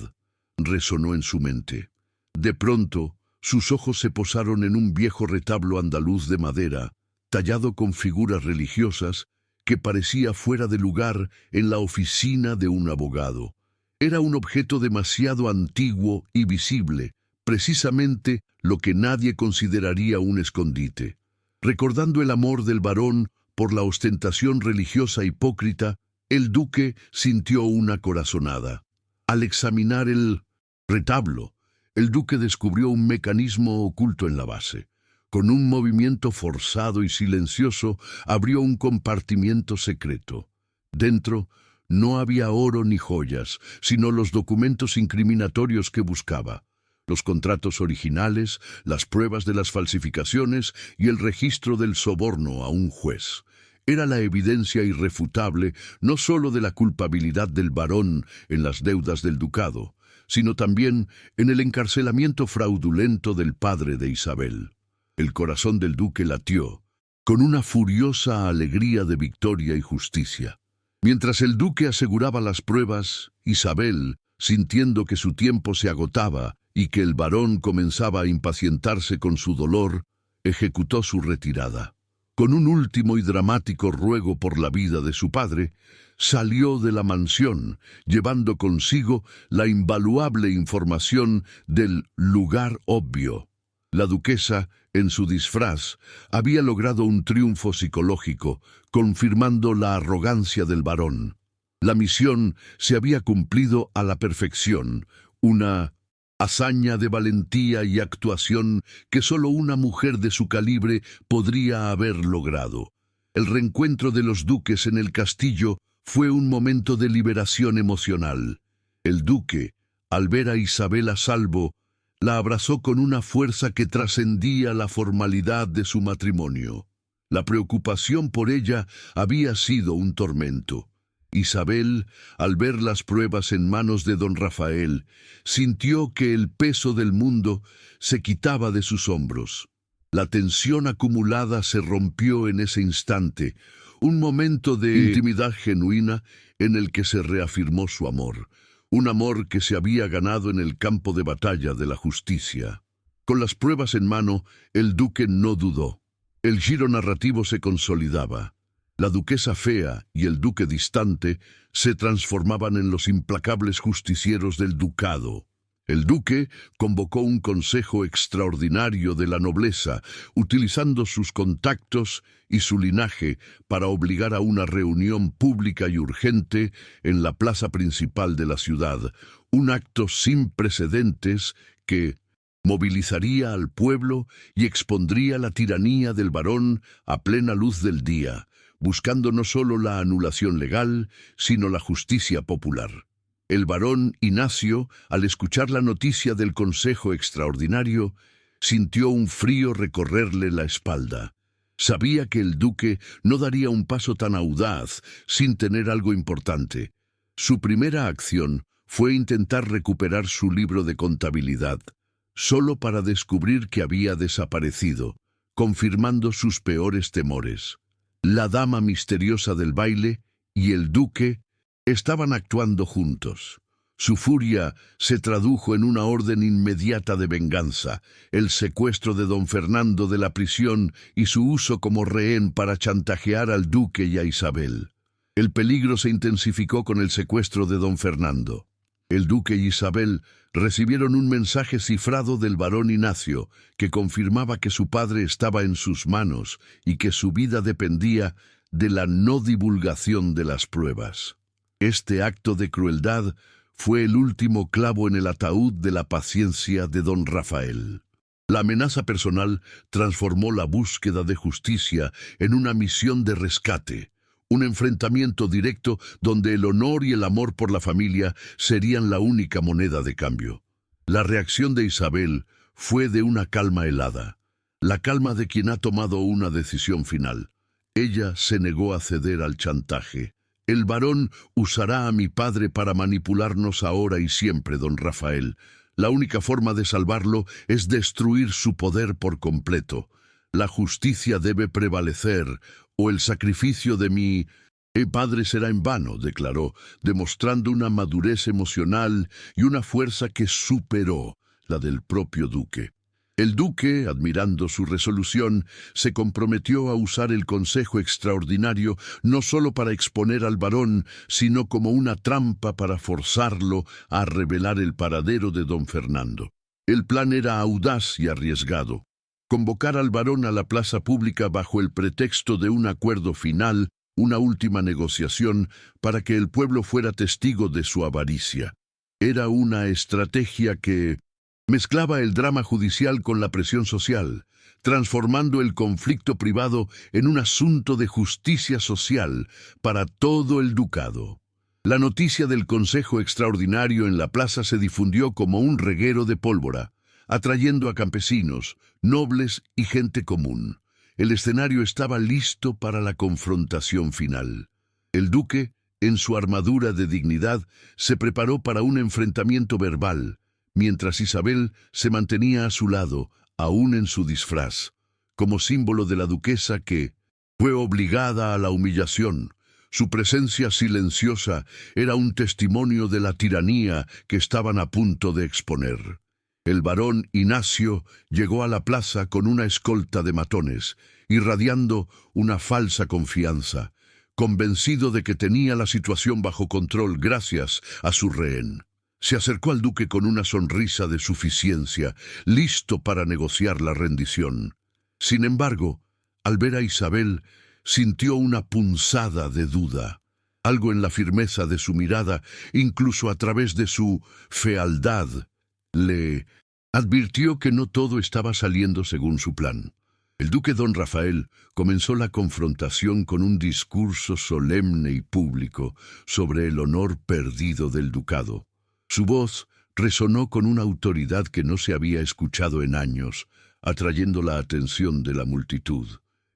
resonó en su mente. De pronto, sus ojos se posaron en un viejo retablo andaluz de madera, tallado con figuras religiosas, que parecía fuera de lugar en la oficina de un abogado. Era un objeto demasiado antiguo y visible, precisamente lo que nadie consideraría un escondite. Recordando el amor del barón por la ostentación religiosa hipócrita, el duque sintió una corazonada. Al examinar el retablo, el duque descubrió un mecanismo oculto en la base. Con un movimiento forzado y silencioso, abrió un compartimiento secreto. Dentro no había oro ni joyas, sino los documentos incriminatorios que buscaba. Los contratos originales, las pruebas de las falsificaciones y el registro del soborno a un juez. Era la evidencia irrefutable no solo de la culpabilidad del barón en las deudas del ducado, sino también en el encarcelamiento fraudulento del padre de Isabel. El corazón del duque latió, con una furiosa alegría de victoria y justicia. Mientras el duque aseguraba las pruebas, Isabel, sintiendo que su tiempo se agotaba y que el barón comenzaba a impacientarse con su dolor, ejecutó su retirada. Con un último y dramático ruego por la vida de su padre, salió de la mansión, llevando consigo la invaluable información del lugar obvio. La duquesa, en su disfraz, había logrado un triunfo psicológico, confirmando la arrogancia del varón. La misión se había cumplido a la perfección, una hazaña de valentía y actuación que solo una mujer de su calibre podría haber logrado. El reencuentro de los duques en el castillo fue un momento de liberación emocional. El duque, al ver a Isabel a salvo, la abrazó con una fuerza que trascendía la formalidad de su matrimonio. La preocupación por ella había sido un tormento. Isabel, al ver las pruebas en manos de don Rafael, sintió que el peso del mundo se quitaba de sus hombros. La tensión acumulada se rompió en ese instante, un momento de intimidad genuina en el que se reafirmó su amor, un amor que se había ganado en el campo de batalla de la justicia. Con las pruebas en mano, el duque no dudó. El giro narrativo se consolidaba. La duquesa fea y el duque distante se transformaban en los implacables justicieros del ducado. El duque convocó un consejo extraordinario de la nobleza, utilizando sus contactos y su linaje para obligar a una reunión pública y urgente en la plaza principal de la ciudad, un acto sin precedentes que movilizaría al pueblo y expondría la tiranía del varón a plena luz del día, buscando no solo la anulación legal, sino la justicia popular. El barón Ignacio, al escuchar la noticia del Consejo Extraordinario, sintió un frío recorrerle la espalda. Sabía que el duque no daría un paso tan audaz sin tener algo importante. Su primera acción fue intentar recuperar su libro de contabilidad, solo para descubrir que había desaparecido, confirmando sus peores temores. La dama misteriosa del baile y el duque estaban actuando juntos. Su furia se tradujo en una orden inmediata de venganza, el secuestro de don Fernando de la prisión y su uso como rehén para chantajear al duque y a Isabel. El peligro se intensificó con el secuestro de don Fernando. El duque y Isabel recibieron un mensaje cifrado del barón Ignacio que confirmaba que su padre estaba en sus manos y que su vida dependía de la no divulgación de las pruebas. Este acto de crueldad fue el último clavo en el ataúd de la paciencia de don Rafael. La amenaza personal transformó la búsqueda de justicia en una misión de rescate, un enfrentamiento directo donde el honor y el amor por la familia serían la única moneda de cambio. La reacción de Isabel fue de una calma helada, la calma de quien ha tomado una decisión final. Ella se negó a ceder al chantaje. El varón usará a mi padre para manipularnos ahora y siempre, don Rafael. La única forma de salvarlo es destruir su poder por completo. La justicia debe prevalecer, o el sacrificio de mi padre será en vano, declaró, demostrando una madurez emocional y una fuerza que superó la del propio duque. El duque, admirando su resolución, se comprometió a usar el Consejo Extraordinario no solo para exponer al varón, sino como una trampa para forzarlo a revelar el paradero de don Fernando. El plan era audaz y arriesgado. Convocar al varón a la plaza pública bajo el pretexto de un acuerdo final, una última negociación, para que el pueblo fuera testigo de su avaricia. Era una estrategia que mezclaba el drama judicial con la presión social, transformando el conflicto privado en un asunto de justicia social para todo el ducado. La noticia del Consejo Extraordinario en la plaza se difundió como un reguero de pólvora, atrayendo a campesinos, nobles y gente común. El escenario estaba listo para la confrontación final. El duque, en su armadura de dignidad, se preparó para un enfrentamiento verbal, mientras Isabel se mantenía a su lado, aún en su disfraz, como símbolo de la duquesa que fue obligada a la humillación. Su presencia silenciosa era un testimonio de la tiranía que estaban a punto de exponer. El barón Ignacio llegó a la plaza con una escolta de matones, irradiando una falsa confianza, convencido de que tenía la situación bajo control gracias a su rehén. Se acercó al duque con una sonrisa de suficiencia, listo para negociar la rendición. Sin embargo, al ver a Isabel, sintió una punzada de duda. Algo en la firmeza de su mirada, incluso a través de su fealdad, le advirtió que no todo estaba saliendo según su plan. El duque don Rafael comenzó la confrontación con un discurso solemne y público sobre el honor perdido del ducado. Su voz resonó con una autoridad que no se había escuchado en años, atrayendo la atención de la multitud.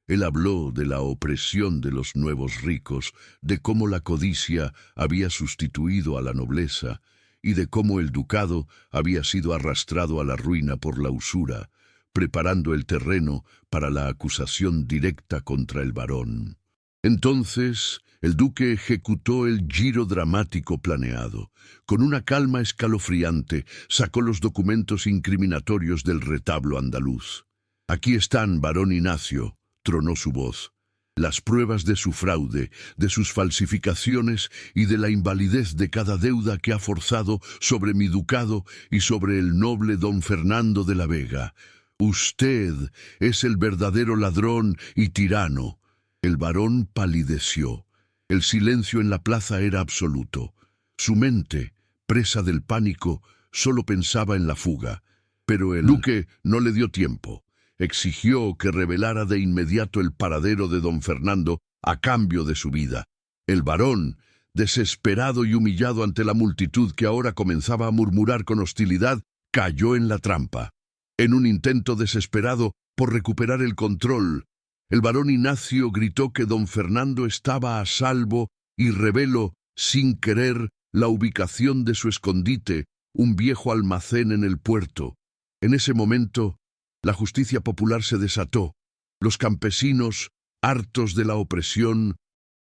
Él habló de la opresión de los nuevos ricos, de cómo la codicia había sustituido a la nobleza, y de cómo el ducado había sido arrastrado a la ruina por la usura, preparando el terreno para la acusación directa contra el barón. Entonces, el duque ejecutó el giro dramático planeado. Con una calma escalofriante, sacó los documentos incriminatorios del retablo andaluz. «Aquí están, barón Ignacio», tronó su voz. «Las pruebas de su fraude, de sus falsificaciones y de la invalidez de cada deuda que ha forzado sobre mi ducado y sobre el noble don Fernando de la Vega. Usted es el verdadero ladrón y tirano». El barón palideció. El silencio en la plaza era absoluto. Su mente, presa del pánico, solo pensaba en la fuga. Pero el duque no le dio tiempo. Exigió que revelara de inmediato el paradero de don Fernando a cambio de su vida. El barón, desesperado y humillado ante la multitud que ahora comenzaba a murmurar con hostilidad, cayó en la trampa. En un intento desesperado por recuperar el control, el barón Ignacio gritó que don Fernando estaba a salvo y reveló, sin querer, la ubicación de su escondite, un viejo almacén en el puerto. En ese momento, la justicia popular se desató. Los campesinos, hartos de la opresión,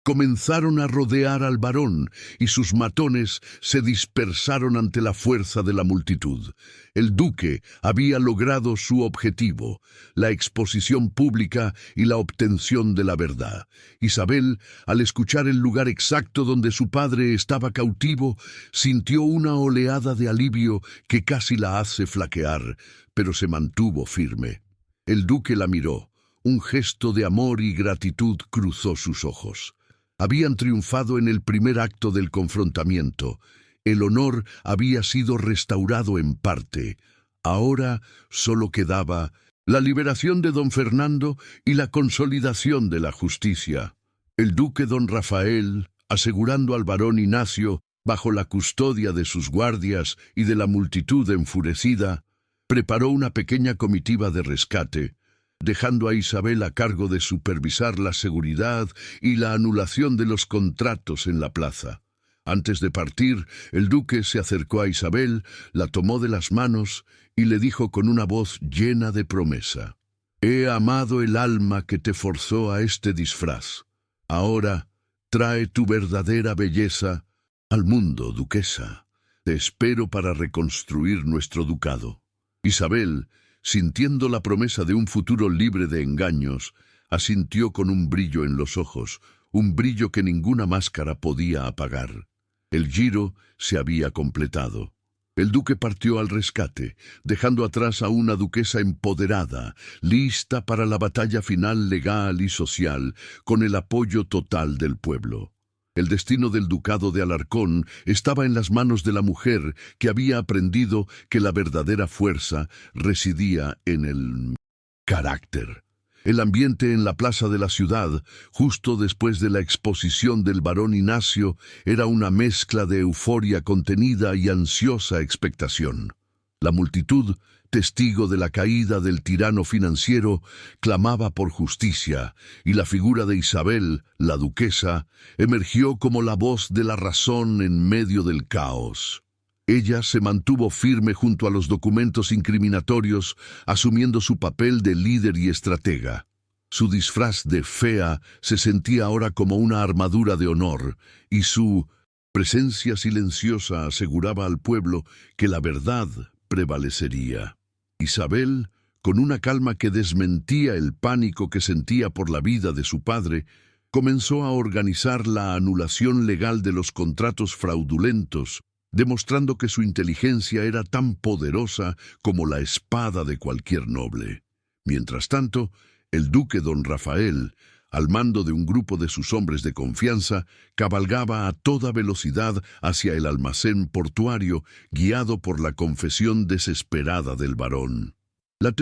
comenzaron a rodear al barón y sus matones se dispersaron ante la fuerza de la multitud. El duque había logrado su objetivo, la exposición pública y la obtención de la verdad. Isabel, al escuchar el lugar exacto donde su padre estaba cautivo, sintió una oleada de alivio que casi la hace flaquear, pero se mantuvo firme. El duque la miró. Un gesto de amor y gratitud cruzó sus ojos. Habían triunfado en el primer acto del confrontamiento. El honor había sido restaurado en parte. Ahora solo quedaba la liberación de don Fernando y la consolidación de la justicia. El duque don Rafael, asegurando al barón Ignacio, bajo la custodia de sus guardias y de la multitud enfurecida, preparó una pequeña comitiva de rescate, dejando a Isabel a cargo de supervisar la seguridad y la anulación de los contratos en la plaza. Antes de partir, el duque se acercó a Isabel, la tomó de las manos y le dijo con una voz llena de promesa: «He amado el alma que te forzó a este disfraz. Ahora trae tu verdadera belleza al mundo, duquesa. Te espero para reconstruir nuestro ducado». Isabel, sintiendo la promesa de un futuro libre de engaños, asintió con un brillo en los ojos, un brillo que ninguna máscara podía apagar. El giro se había completado. El duque partió al rescate, dejando atrás a una duquesa empoderada, lista para la batalla final legal y social, con el apoyo total del pueblo. El destino del ducado de Alarcón estaba en las manos de la mujer que había aprendido que la verdadera fuerza residía en el carácter. El ambiente en la plaza de la ciudad, justo después de la exposición del barón Ignacio, era una mezcla de euforia contenida y ansiosa expectación. La multitud, testigo de la caída del tirano financiero, clamaba por justicia, y la figura de Isabel, la duquesa, emergió como la voz de la razón en medio del caos. Ella se mantuvo firme junto a los documentos incriminatorios, asumiendo su papel de líder y estratega. Su disfraz de fea se sentía ahora como una armadura de honor, y su presencia silenciosa aseguraba al pueblo que la verdad prevalecería. Isabel, con una calma que desmentía el pánico que sentía por la vida de su padre, comenzó a organizar la anulación legal de los contratos fraudulentos, demostrando que su inteligencia era tan poderosa como la espada de cualquier noble. Mientras tanto, el duque don Rafael, al mando de un grupo de sus hombres de confianza, cabalgaba a toda velocidad hacia el almacén portuario, guiado por la confesión desesperada del varón. La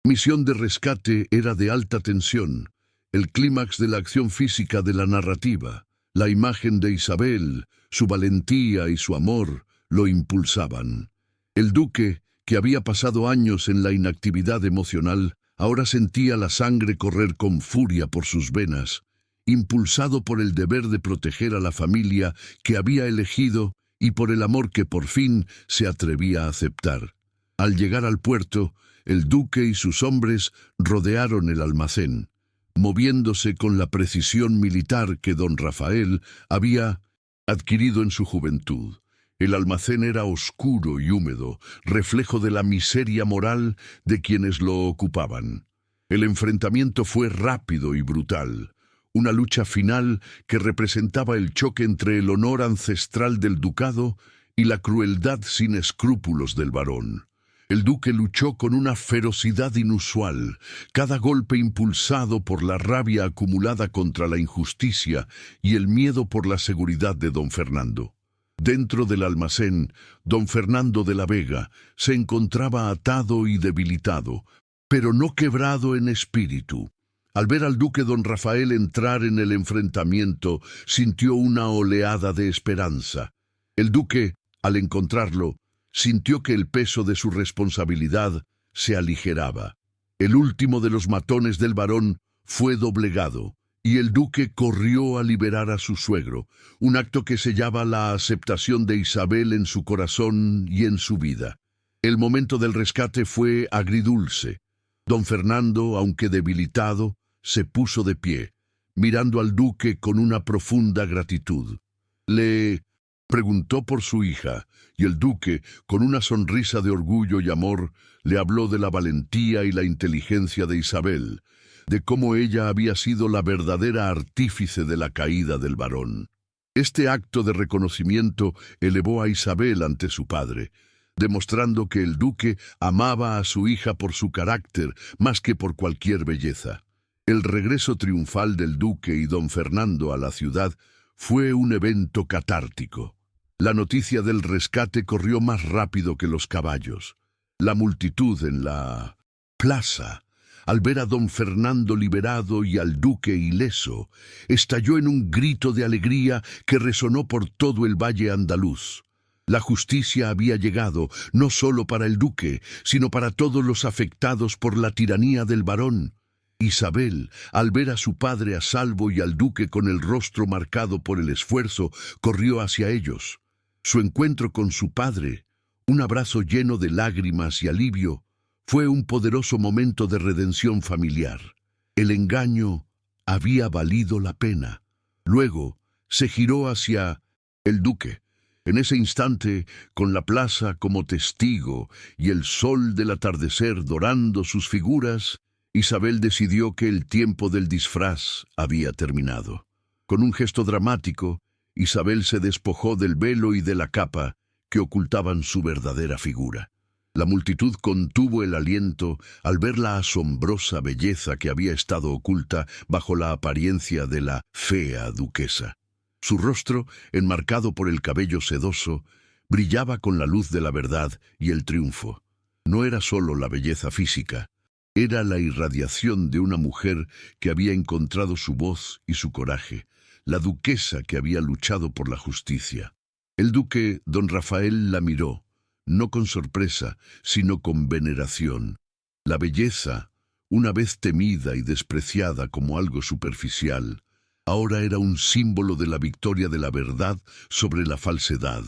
misión de rescate era de alta tensión, el clímax de la acción física de la narrativa. La imagen de Isabel, su valentía y su amor lo impulsaban. El duque, que había pasado años en la inactividad emocional, ahora sentía la sangre correr con furia por sus venas, impulsado por el deber de proteger a la familia que había elegido y por el amor que por fin se atrevía a aceptar. Al llegar al puerto, el duque y sus hombres rodearon el almacén, moviéndose con la precisión militar que don Rafael había adquirido en su juventud. El almacén era oscuro y húmedo, reflejo de la miseria moral de quienes lo ocupaban. El enfrentamiento fue rápido y brutal, una lucha final que representaba el choque entre el honor ancestral del ducado y la crueldad sin escrúpulos del varón. El duque luchó con una ferocidad inusual, cada golpe impulsado por la rabia acumulada contra la injusticia y el miedo por la seguridad de don Fernando. Dentro del almacén, don Fernando de la Vega se encontraba atado y debilitado, pero no quebrado en espíritu. Al ver al duque don Rafael entrar en el enfrentamiento, sintió una oleada de esperanza. El duque, al encontrarlo, sintió que el peso de su responsabilidad se aligeraba. El último de los matones del varón fue doblegado, y el duque corrió a liberar a su suegro, un acto que sellaba la aceptación de Isabel en su corazón y en su vida. El momento del rescate fue agridulce. Don Fernando, aunque debilitado, se puso de pie, mirando al duque con una profunda gratitud. Le preguntó por su hija, y el duque, con una sonrisa de orgullo y amor, le habló de la valentía y la inteligencia de Isabel, de cómo ella había sido la verdadera artífice de la caída del varón. Este acto de reconocimiento elevó a Isabel ante su padre, demostrando que el duque amaba a su hija por su carácter más que por cualquier belleza. El regreso triunfal del duque y don Fernando a la ciudad fue un evento catártico. La noticia del rescate corrió más rápido que los caballos. La multitud en la plaza, al ver a don Fernando liberado y al duque ileso, estalló en un grito de alegría que resonó por todo el valle andaluz. La justicia había llegado, no solo para el duque, sino para todos los afectados por la tiranía del varón. Isabel, al ver a su padre a salvo y al duque con el rostro marcado por el esfuerzo, corrió hacia ellos. Su encuentro con su padre, un abrazo lleno de lágrimas y alivio, fue un poderoso momento de redención familiar. El engaño había valido la pena. Luego se giró hacia el duque. En ese instante, con la plaza como testigo y el sol del atardecer dorando sus figuras, Isabel decidió que el tiempo del disfraz había terminado. Con un gesto dramático, Isabel se despojó del velo y de la capa que ocultaban su verdadera figura. La multitud contuvo el aliento al ver la asombrosa belleza que había estado oculta bajo la apariencia de la fea duquesa. Su rostro, enmarcado por el cabello sedoso, brillaba con la luz de la verdad y el triunfo. No era solo la belleza física, era la irradiación de una mujer que había encontrado su voz y su coraje, la duquesa que había luchado por la justicia. El duque, don Rafael, la miró, no con sorpresa, sino con veneración. La belleza, una vez temida y despreciada como algo superficial, ahora era un símbolo de la victoria de la verdad sobre la falsedad.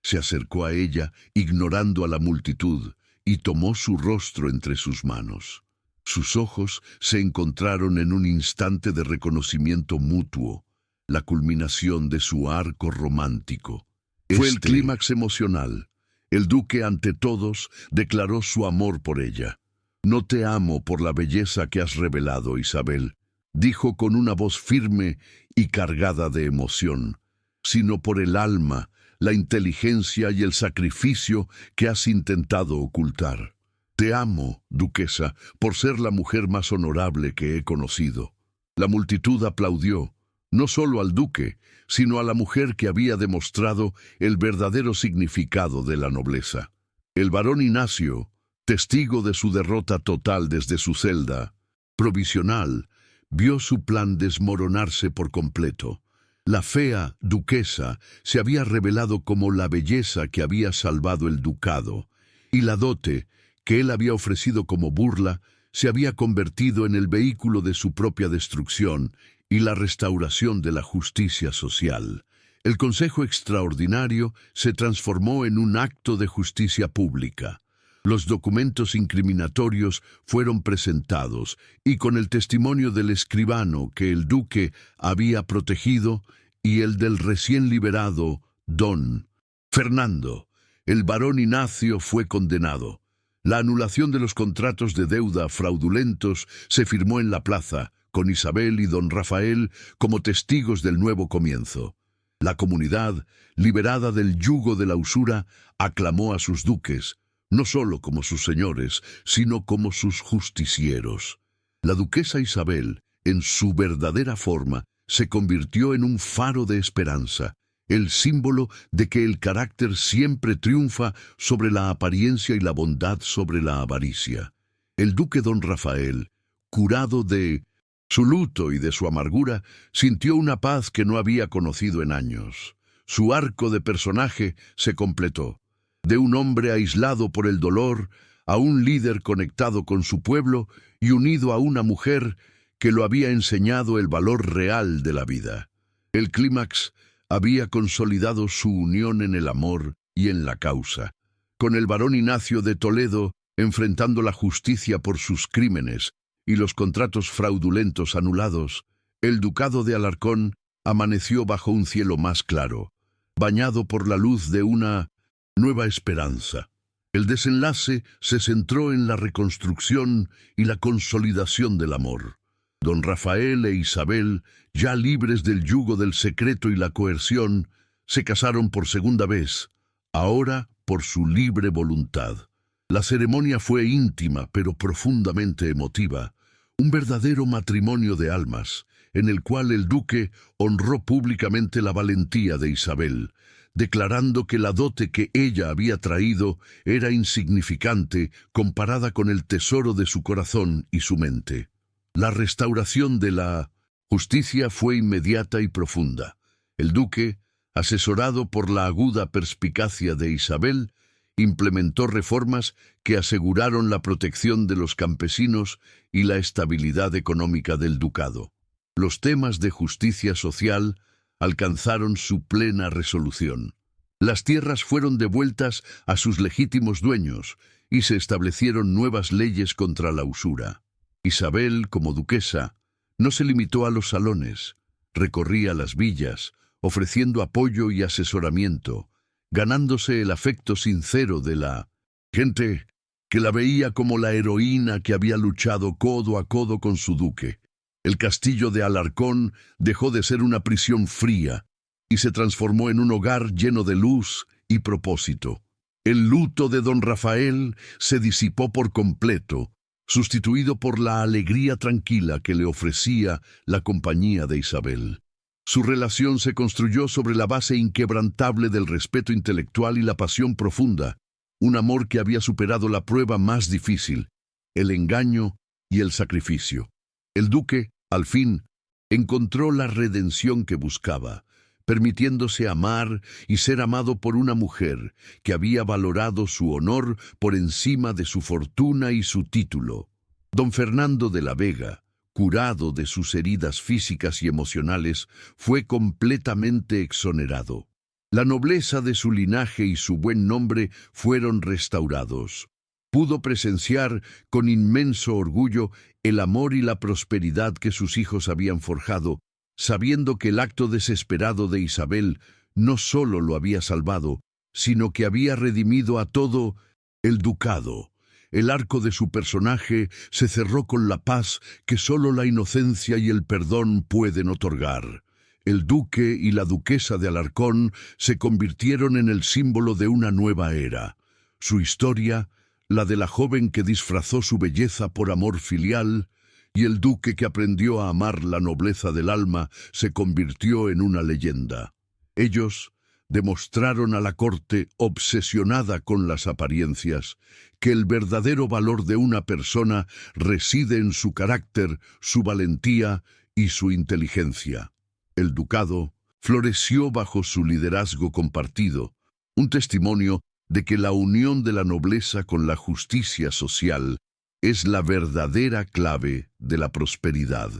Se acercó a ella, ignorando a la multitud, y tomó su rostro entre sus manos. Sus ojos se encontraron en un instante de reconocimiento mutuo, la culminación de su arco romántico. Fue el clímax emocional. El duque, ante todos, declaró su amor por ella. «No te amo por la belleza que has revelado, Isabel», dijo con una voz firme y cargada de emoción, «sino por el alma, la inteligencia y el sacrificio que has intentado ocultar. Te amo, duquesa, por ser la mujer más honorable que he conocido. La multitud aplaudió, no solo al duque, sino a la mujer que había demostrado el verdadero significado de la nobleza. El barón Ignacio, testigo de su derrota total desde su celda provisional, vio su plan desmoronarse por completo. La fea duquesa se había revelado como la belleza que había salvado el ducado, y la dote que él había ofrecido como burla se había convertido en el vehículo de su propia destrucción y la restauración de la justicia social. El Consejo Extraordinario se transformó en un acto de justicia pública. Los documentos incriminatorios fueron presentados y con el testimonio del escribano que el duque había protegido y el del recién liberado don Fernando, el barón Ignacio fue condenado. La anulación de los contratos de deuda fraudulentos se firmó en la plaza, con Isabel y don Rafael como testigos del nuevo comienzo. La comunidad, liberada del yugo de la usura, aclamó a sus duques, no solo como sus señores, sino como sus justicieros. La duquesa Isabel, en su verdadera forma, se convirtió en un faro de esperanza, el símbolo de que el carácter siempre triunfa sobre la apariencia y la bondad sobre la avaricia. El duque don Rafael, curado de su luto y de su amargura, sintió una paz que no había conocido en años. Su arco de personaje se completó. De un hombre aislado por el dolor, a un líder conectado con su pueblo y unido a una mujer que lo había enseñado el valor real de la vida. El clímax había consolidado su unión en el amor y en la causa. Con el barón Ignacio de Toledo enfrentando la justicia por sus crímenes y los contratos fraudulentos anulados, el ducado de Alarcón amaneció bajo un cielo más claro, bañado por la luz de una nueva esperanza. El desenlace se centró en la reconstrucción y la consolidación del amor. Don Rafael e Isabel, ya libres del yugo del secreto y la coerción, se casaron por segunda vez, ahora por su libre voluntad. La ceremonia fue íntima pero profundamente emotiva, un verdadero matrimonio de almas, en el cual el duque honró públicamente la valentía de Isabel, declarando que la dote que ella había traído era insignificante comparada con el tesoro de su corazón y su mente. La restauración de la justicia fue inmediata y profunda. El duque, asesorado por la aguda perspicacia de Isabel, implementó reformas que aseguraron la protección de los campesinos y la estabilidad económica del ducado. Los temas de justicia social alcanzaron su plena resolución. Las tierras fueron devueltas a sus legítimos dueños y se establecieron nuevas leyes contra la usura. Isabel, como duquesa, no se limitó a los salones, recorría las villas, ofreciendo apoyo y asesoramiento, ganándose el afecto sincero de la gente que la veía como la heroína que había luchado codo a codo con su duque. El castillo de Alarcón dejó de ser una prisión fría y se transformó en un hogar lleno de luz y propósito. El luto de don Rafael se disipó por completo, sustituido por la alegría tranquila que le ofrecía la compañía de Isabel. Su relación se construyó sobre la base inquebrantable del respeto intelectual y la pasión profunda, un amor que había superado la prueba más difícil, el engaño y el sacrificio. El duque, al fin, encontró la redención que buscaba, permitiéndose amar y ser amado por una mujer que había valorado su honor por encima de su fortuna y su título. Don Fernando de la Vega, curado de sus heridas físicas y emocionales, fue completamente exonerado. La nobleza de su linaje y su buen nombre fueron restaurados. Pudo presenciar con inmenso orgullo el amor y la prosperidad que sus hijos habían forjado, sabiendo que el acto desesperado de Isabel no solo lo había salvado, sino que había redimido a todo el ducado. El arco de su personaje se cerró con la paz que solo la inocencia y el perdón pueden otorgar. El duque y la duquesa de Alarcón se convirtieron en el símbolo de una nueva era. Su historia, la de la joven que disfrazó su belleza por amor filial, y el duque que aprendió a amar la nobleza del alma, se convirtió en una leyenda. Ellos demostraron a la corte, obsesionada con las apariencias, que el verdadero valor de una persona reside en su carácter, su valentía y su inteligencia. El ducado floreció bajo su liderazgo compartido, un testimonio de que la unión de la nobleza con la justicia social es la verdadera clave de la prosperidad.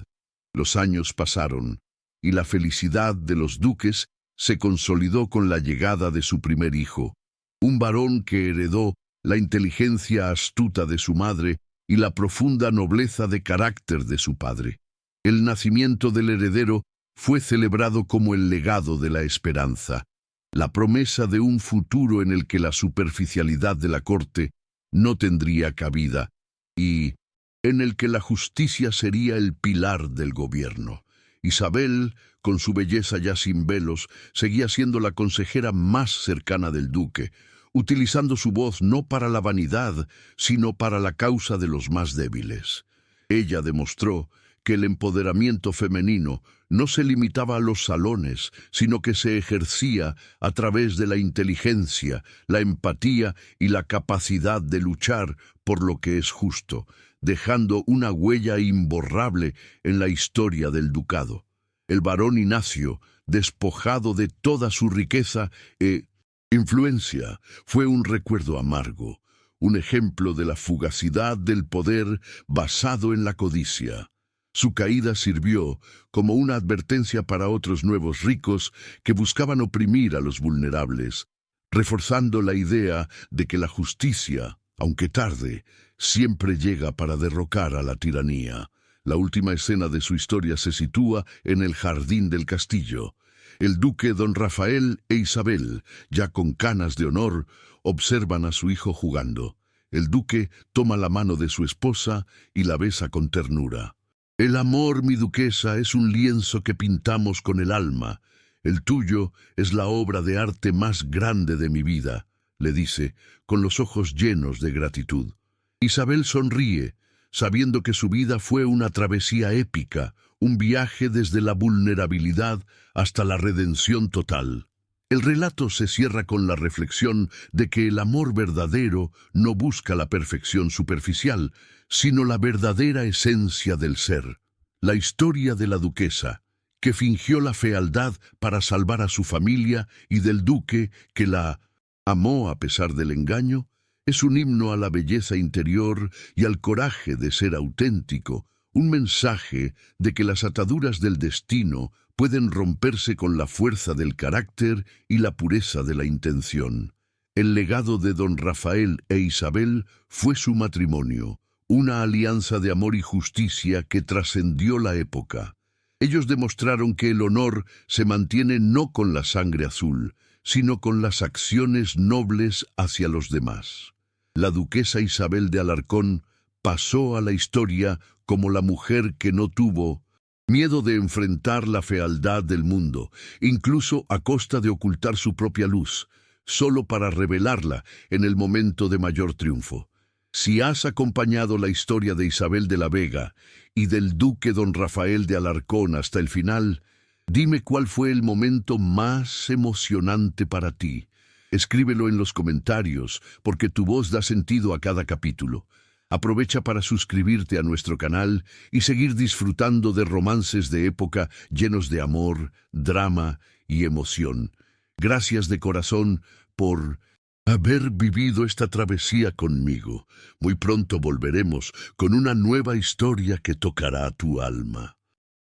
Los años pasaron, y la felicidad de los duques se consolidó con la llegada de su primer hijo, un varón que heredó la inteligencia astuta de su madre y la profunda nobleza de carácter de su padre. El nacimiento del heredero fue celebrado como el legado de la esperanza, la promesa de un futuro en el que la superficialidad de la corte no tendría cabida y en el que la justicia sería el pilar del gobierno. Isabel, con su belleza ya sin velos, seguía siendo la consejera más cercana del duque, utilizando su voz no para la vanidad, sino para la causa de los más débiles. Ella demostró que el empoderamiento femenino no se limitaba a los salones, sino que se ejercía a través de la inteligencia, la empatía y la capacidad de luchar por lo que es justo, dejando una huella imborrable en la historia del ducado. El varón Ignacio, despojado de toda su riqueza e influencia, fue un recuerdo amargo, un ejemplo de la fugacidad del poder basado en la codicia. Su caída sirvió como una advertencia para otros nuevos ricos que buscaban oprimir a los vulnerables, reforzando la idea de que la justicia, aunque tarde, siempre llega para derrocar a la tiranía. La última escena de su historia se sitúa en el jardín del castillo. El duque don Rafael e Isabel, ya con canas de honor, observan a su hijo jugando. El duque toma la mano de su esposa y la besa con ternura. El amor, mi duquesa, es un lienzo que pintamos con el alma. El tuyo es la obra de arte más grande de mi vida, le dice, con los ojos llenos de gratitud. Isabel sonríe, sabiendo que su vida fue una travesía épica, un viaje desde la vulnerabilidad hasta la redención total. El relato se cierra con la reflexión de que el amor verdadero no busca la perfección superficial, sino la verdadera esencia del ser. La historia de la duquesa, que fingió la fealdad para salvar a su familia, y del duque, que la amó a pesar del engaño, es un himno a la belleza interior y al coraje de ser auténtico, un mensaje de que las ataduras del destino pueden romperse con la fuerza del carácter y la pureza de la intención. El legado de don Rafael e Isabel fue su matrimonio, una alianza de amor y justicia que trascendió la época. Ellos demostraron que el honor se mantiene no con la sangre azul, sino con las acciones nobles hacia los demás. La duquesa Isabel de Alarcón pasó a la historia como la mujer que no tuvo miedo de enfrentar la fealdad del mundo, incluso a costa de ocultar su propia luz, solo para revelarla en el momento de mayor triunfo. Si has acompañado la historia de Isabel de la Vega y del duque don Rafael de Alarcón hasta el final, dime cuál fue el momento más emocionante para ti. Escríbelo en los comentarios, porque tu voz da sentido a cada capítulo. Aprovecha para suscribirte a nuestro canal y seguir disfrutando de romances de época llenos de amor, drama y emoción. Gracias de corazón por haber vivido esta travesía conmigo. Muy pronto volveremos con una nueva historia que tocará tu alma.